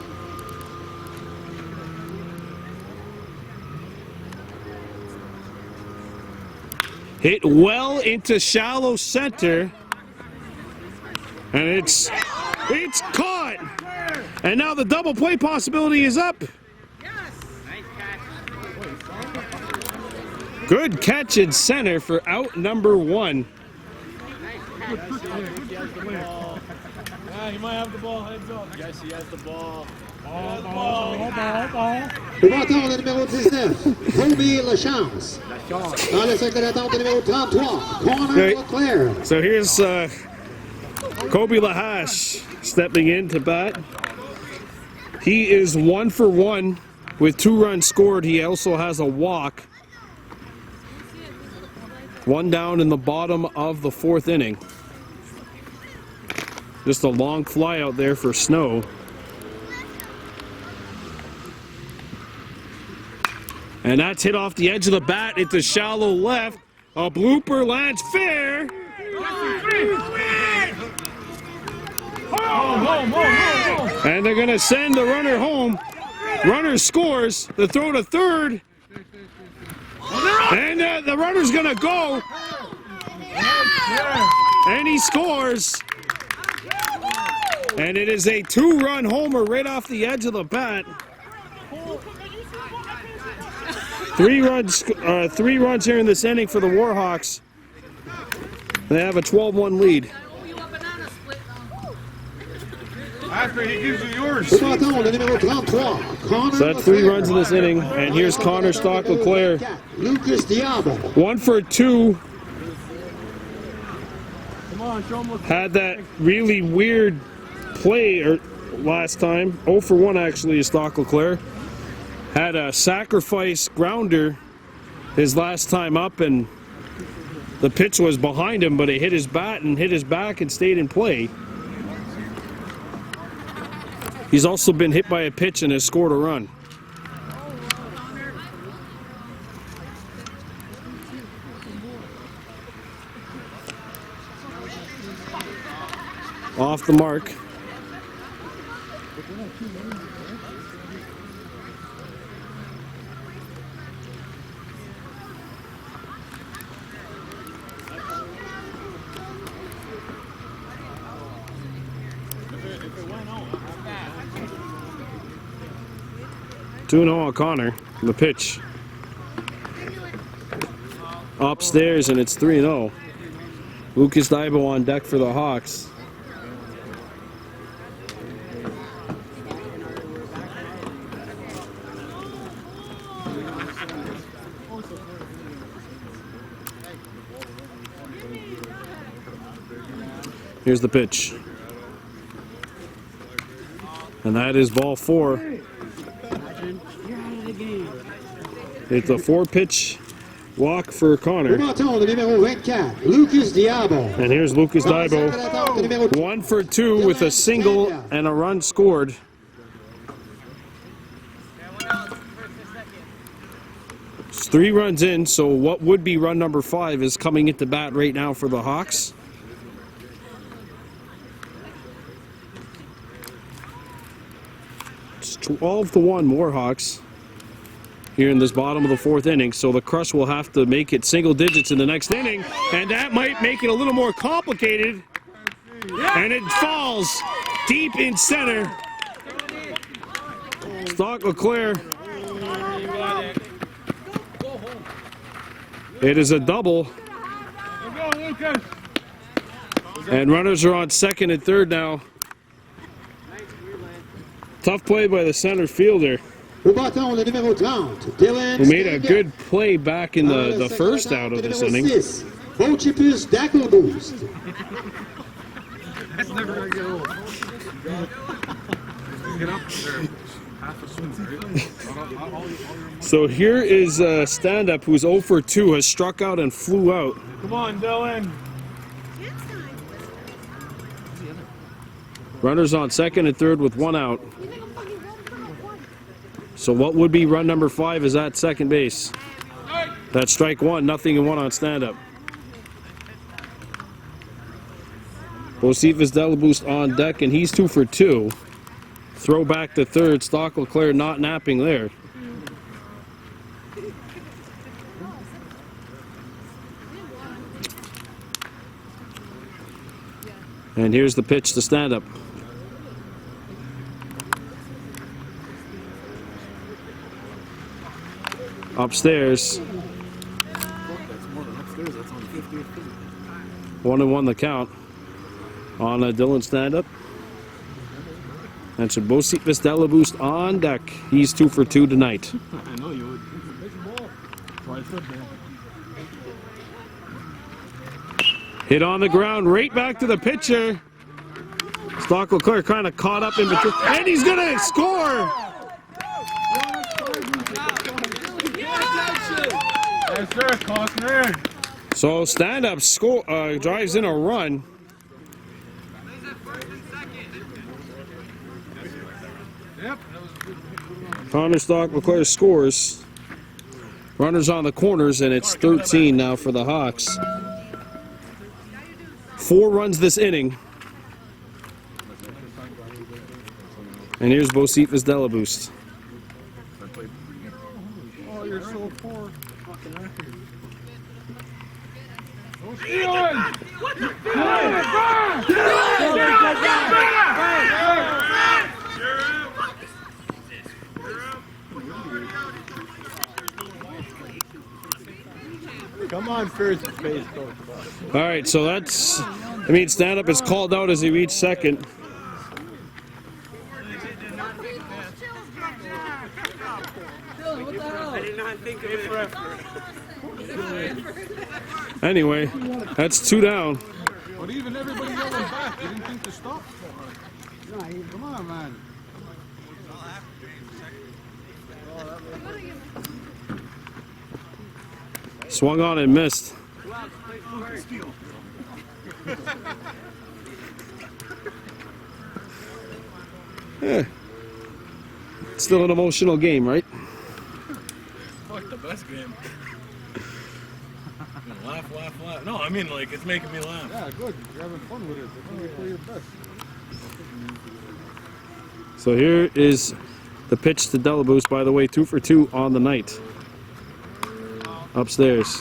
Hit well into shallow center, and it's caught. And now the double play possibility is up. Good catch in center for out number 1. Yeah, he might have the ball. Heads up. Yes, he has the ball. Le batteur numéro 19, Kobe Lachance. Dans le cercle d'attente numéro 33, Connor Leclerc. So here's Kobe Lahash stepping in to bat. He is 1 for 1 with 2 runs scored. He also has a walk. 1 down in the bottom of the fourth inning. Just a long fly out there for Snow. And that's hit off the edge of the bat into shallow left. A blooper lands fair. And they're going to send the runner home. Runner scores. The throw to third. And the runner's going to go. And he scores. And it is a 2-run homer right off the edge of the bat. 3 runs here in this inning for the Warhawks. They have a 12-1 lead. After he gives you yours. Au bâton, le numéro 33, Connor So that's 3 runs in this inning. And here's Connor Stock-LeClaire. Lucas Diabo. 1 for 2. Had that really weird play last time. 0 for 1 actually is Stock-LeClaire. Had a sacrifice grounder his last time up, and the pitch was behind him, but it hit his bat and hit his back and stayed in play. He's also been hit by a pitch and has scored a run. Off the mark. Two-0 on Connor. The pitch. Upstairs, and it's 3-0. Lucas Diabo on deck for the Hawks. Here's the pitch. And that is ball 4. It's a 4-pitch walk for Connor. Au bâton, le numéro 24, Lucas Diabo. And here's Lucas Diabo. 1 for 2 with a single and a run scored. It's 3 runs in, so what would be run number 5 is coming into bat right now for the Hawks. It's 12-1 Warhawks here in this bottom of the 4th inning, so the Crush will have to make it single digits in the next inning, and that might make it a little more complicated. And it falls deep in center. Stock-LeClaire. It is a double. And runners are on second and third now. Tough play by the center fielder, Au bâton, le numéro 30, Dylan. who made a good play back in the first out of this inning. Bochipus Dackle Boost. That's never going to get old. Get up there. Half a swing, right? So here is stand-up, who's 0 for 2, has struck out and flew out. Come on, Dylan. Runners on second and third with 1 out. So what would be run number 5 is at second base. That's strike 1, nothing and 1 on stand-up. Josephus Delaboost on deck, and he's 2 for 2. Throw back to third. Stock-LeClaire not napping there. And here's the pitch to stand-up. Upstairs. 1-1 the count on a Dylan stand-up. And Josephus Delaboost on deck. He's 2 for 2 tonight. I know you would. Try football. Hit on the ground, right back to the pitcher. Stock-LeClaire kind of caught up in between, and he's gonna score. Yes, sir, Costner. So stand-up drives in a run. Yep. Connor Stock-LeClaire scores. Runners on the corners, and it's 13 now for the Hawks. 4 runs this inning. And here's Bocephus Delaboost. Oh, you're so poor. Come on, first base coach. All right, so that's, I mean, stand-up is called out as he reached second. Anyway, that's 2 down. But even everybody yelling back, you didn't think to stop? Come on, man. Swung on and missed. Yeah. Still an emotional game, right? Fuck, the best game. Laugh, laugh, laugh. No, I mean, like, it's making me laugh. Yeah, good. You're having fun with it. That's when you play your best. So here is the pitch to Delaboost, by the way, 2 for 2 on the night. Upstairs.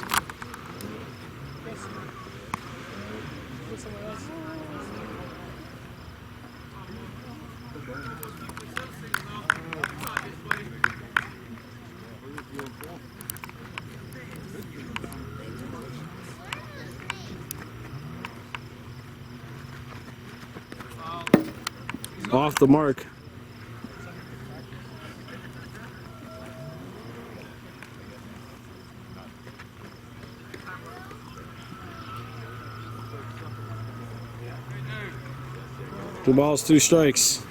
Off the mark. Two balls, 2 strikes.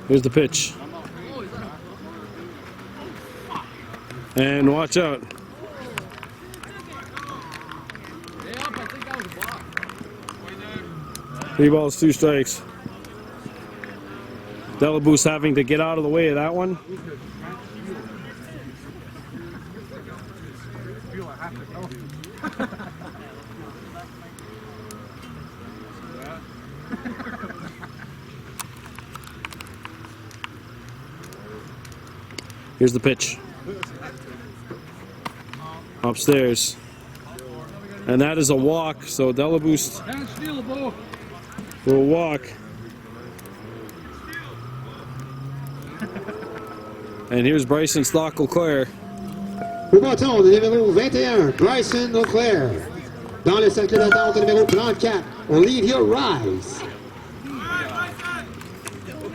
Here's the pitch. And watch out. 3 balls, 2 strikes. Delaboost having to get out of the way of that one. Here's the pitch. Upstairs. And that is a walk, so Delaboost Can't steal a ball. will walk. And here's Bryson Stock-Leclair. Au bâton, le numéro 21, Bryson Leclerc. Dans le cercle d'attente, numéro 34, Olivia Rise.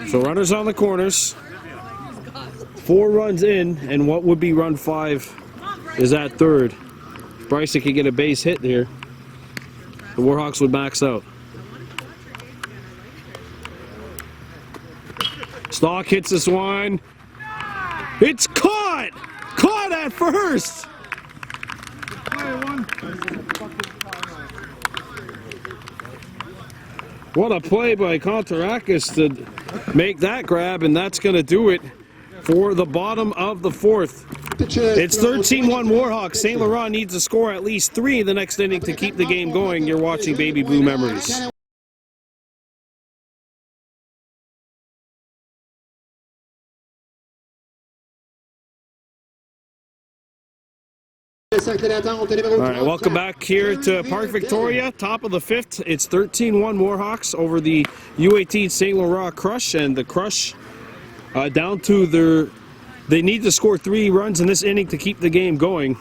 So runners on the corners. 4 runs in, and what would be run 5 is at third. If Bryson could get a base hit there, the Warhawks would max out. Stock hits this one. It's caught! Caught at first! What a play by Kahnawake to make that grab, and that's going to do it for the bottom of the 4th. It's 13-1 Warhawks. St. Laurent needs to score at least 3 in the next inning to keep the game going. You're watching Baby Blue Memories. All right, welcome back here to Park Victoria, top of the 5th. It's 13-1 Warhawks over the U18 St. Laurent Crush, and the Crush down to their... They need to score 3 runs in this inning to keep the game going.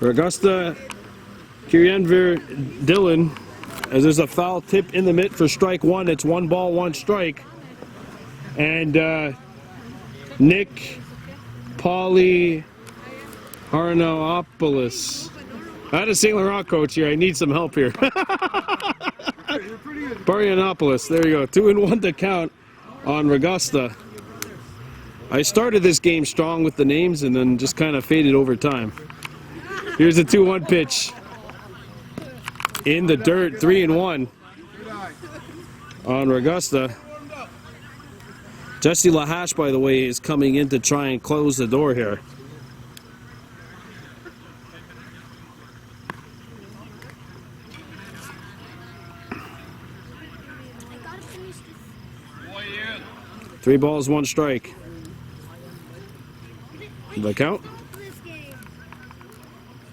Augusta Kirienver Dillon, as there's a foul tip in the mitt for strike 1. It's 1 ball, 1 strike. And Nick Pauly Arnaopoulos. I had a St. Laurent coach here. I need some help here. Barrianopoulos. There you go. 2-1 to count on Augusta. I started this game strong with the names and then just kind of faded over time. Here's a 2-1 pitch. In the dirt, 3-1. on Augusta. Jesse Lahash, by the way, is coming in to try and close the door here. Three balls, one strike. The count.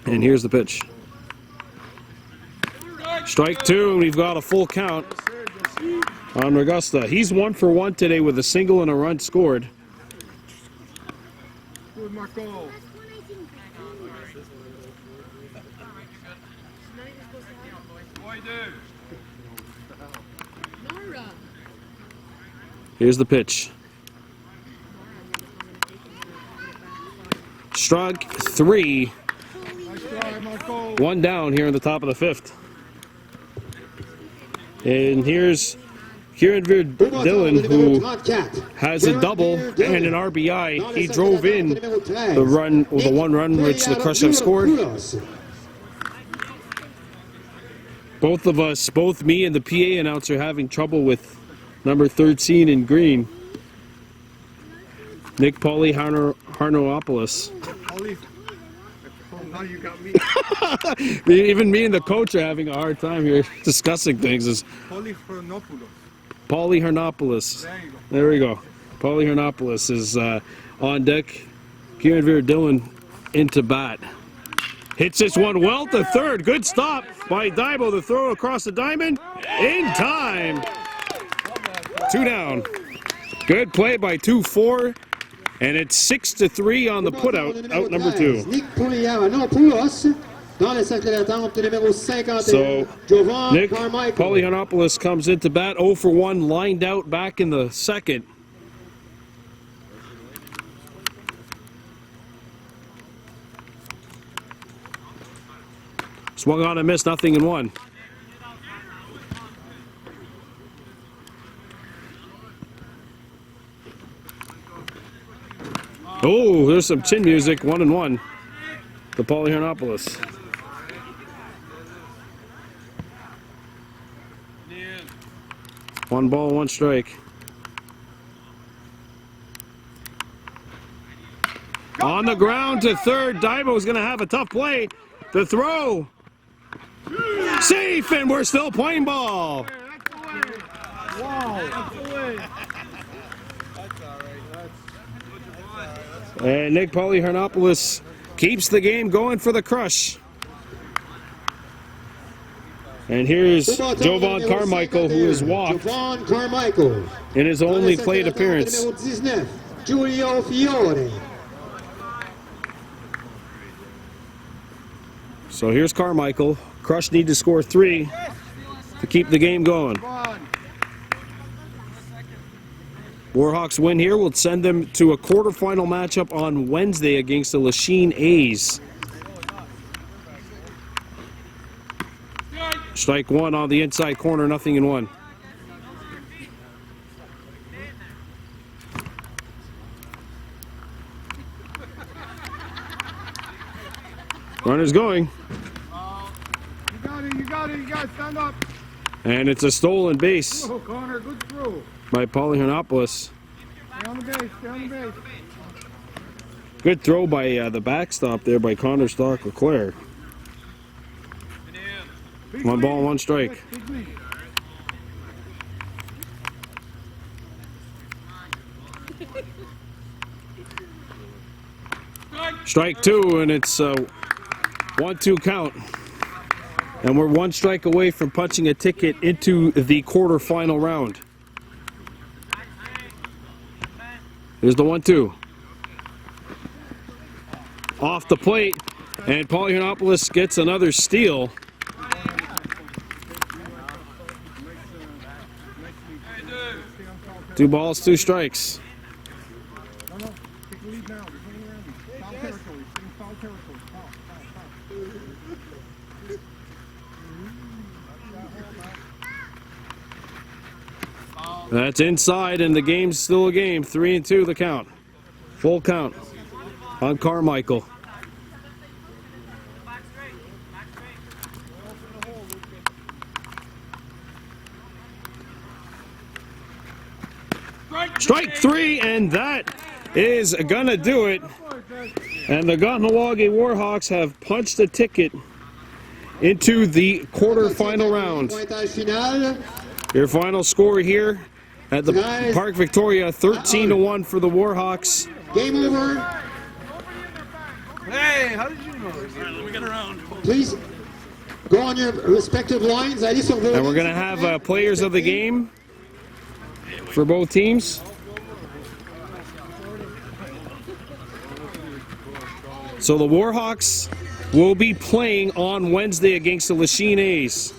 And here's the pitch. Strike two, and we've got a full count on Augusta. He's 1 for 1 today with a single and a run scored. Good, Marco. Here's the pitch. Strike three. Nice try, Marco. One down here in the top of the fifth. And here's Kieran Dillon, who has a double and an RBI. He drove in the one run which the Crush have scored. Both of us, both me and the PA announcer, having trouble with number 13 in green. Nick Pauly Harnopoulos. Ollie. Now you got me. Even me and the coach are having a hard time here discussing things. Ollie Chronopoulos. Pauly Harnopoulos. There you go. There we go. Pauly Harnopoulos is on deck. Kieran Dillon into bat. Hits this one well to third. Good stop by Daibo. The throw across the diamond. In time. 2 down. Good play by 2-4. And it's 6-3 on the putout, out number 2. So, Nick Polyhanopoulos comes into bat, 0 for 1, lined out back in the second. Swung on and missed, 0-1. Oh, there's some chin music, 1-1 to Polyhanopoulos. One ball, one strike. On the ground to third. Daibo's going to have a tough play. The throw. Safe, and we're still playing ball. And Nick Polyhanopoulos keeps the game going for the Crush. And here's Jovan Carmichael, who has walked in his only plate appearance. So here's Carmichael. Crush need to score 3 to keep the game going. Warhawks win here will send them to a quarterfinal matchup on Wednesday against the Lachine A's. Strike one on the inside corner, 0-1. Runner's going. You got it, stand up. And it's a stolen base Oh, Connor, good throw. by Polyhanopoulos. Stay on the base. Good throw by the backstop there by Connor Stark Leclerc. One ball, one strike. Big lead. Strike two, and it's a 1-2 count. And we're one strike away from punching a ticket into the quarterfinal round. Here's the 1-2. Off the plate, and Polyhanopoulos gets another steal. Two balls, two strikes. No, take the lead now. There's nothing around you. Foul territory. Stay in foul territory. Foul. That's inside, and the game's still a game. 3-2 the count. Full count on Carmichael. Strike three, and that is gonna do it. And the Kahnawake Warhawks have punched a ticket into the quarterfinal round. Pointage final. Your final score here at the Park Victoria, 13-1 for the Warhawks. Game over. Hey, how did you know this? All right, let me get around. Please go on your respective lines. Allez sur vos And we're lignes, gonna s'il vous have plaît. players of the game for both teams. So the Warhawks will be playing on Wednesday against the Lachine A's.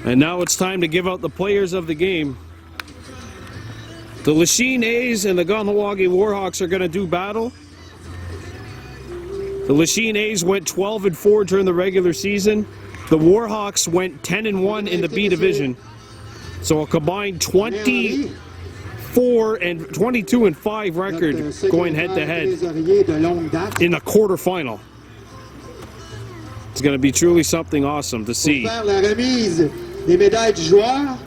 And now it's time to give out the players of the game. The Lachine A's and the Kahnawake Warhawks are going to do battle. The Lachine A's went 12-4 during the regular season. The Warhawks went 10-1 in the B division. So a combined 24 and 22-5 record going head to head in the quarterfinal. It's going to be truly something awesome to see. Faire la remise des médailles du joueur.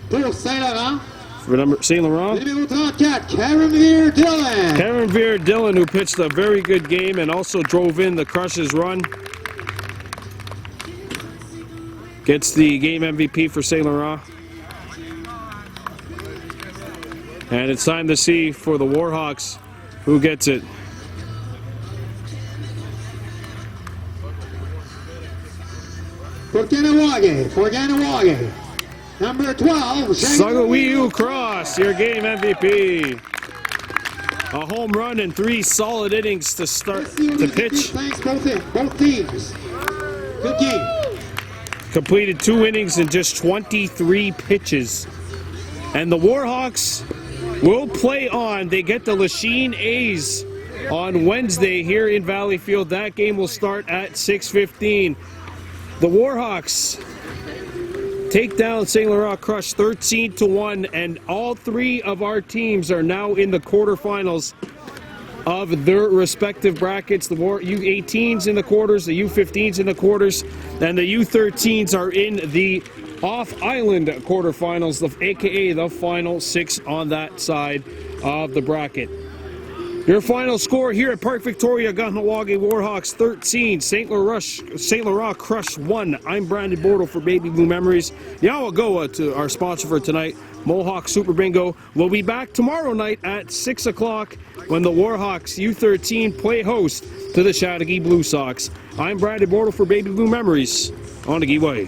Pour Saint-Laurent, For number St. Laurent, numéro 34, Kahnawake Dylan. Karen Veer Dillon, who pitched a very good game and also drove in the Crush's run, gets the game MVP for St. Laurent. And it's time to see for the Warhawks who gets it. For Kahnawake, number 12, Sagawiu Cross, your game MVP. A home run and 3 solid innings to start to pitch. Thanks both teams. Good game. Completed 2 innings in just 23 pitches. And the Warhawks will play on. They get the Lachine A's on Wednesday here in Valleyfield. That game will start at 6:15. The Warhawks take down St. Laurent Crush 13-1, and all 3 of our teams are now in the quarterfinals of their respective brackets. The U18s in the quarters, the U15s in the quarters, and the U13s are in the off-island quarterfinals, aka the final 6 on that side of the bracket. Your final score here at Park Victoria, Kahnawake Warhawks 13, St. Laurent Crush 1. I'm Brandon Bordeaux for Baby Blue Memories. Now we'll go to our sponsor for tonight, Mohawk Super Bingo. We'll be back tomorrow night at 6 o'clock when the Warhawks U13 play host to the Chateauguay Blue Sox. I'm Brandon Bordeaux for Baby Blue Memories on the Way.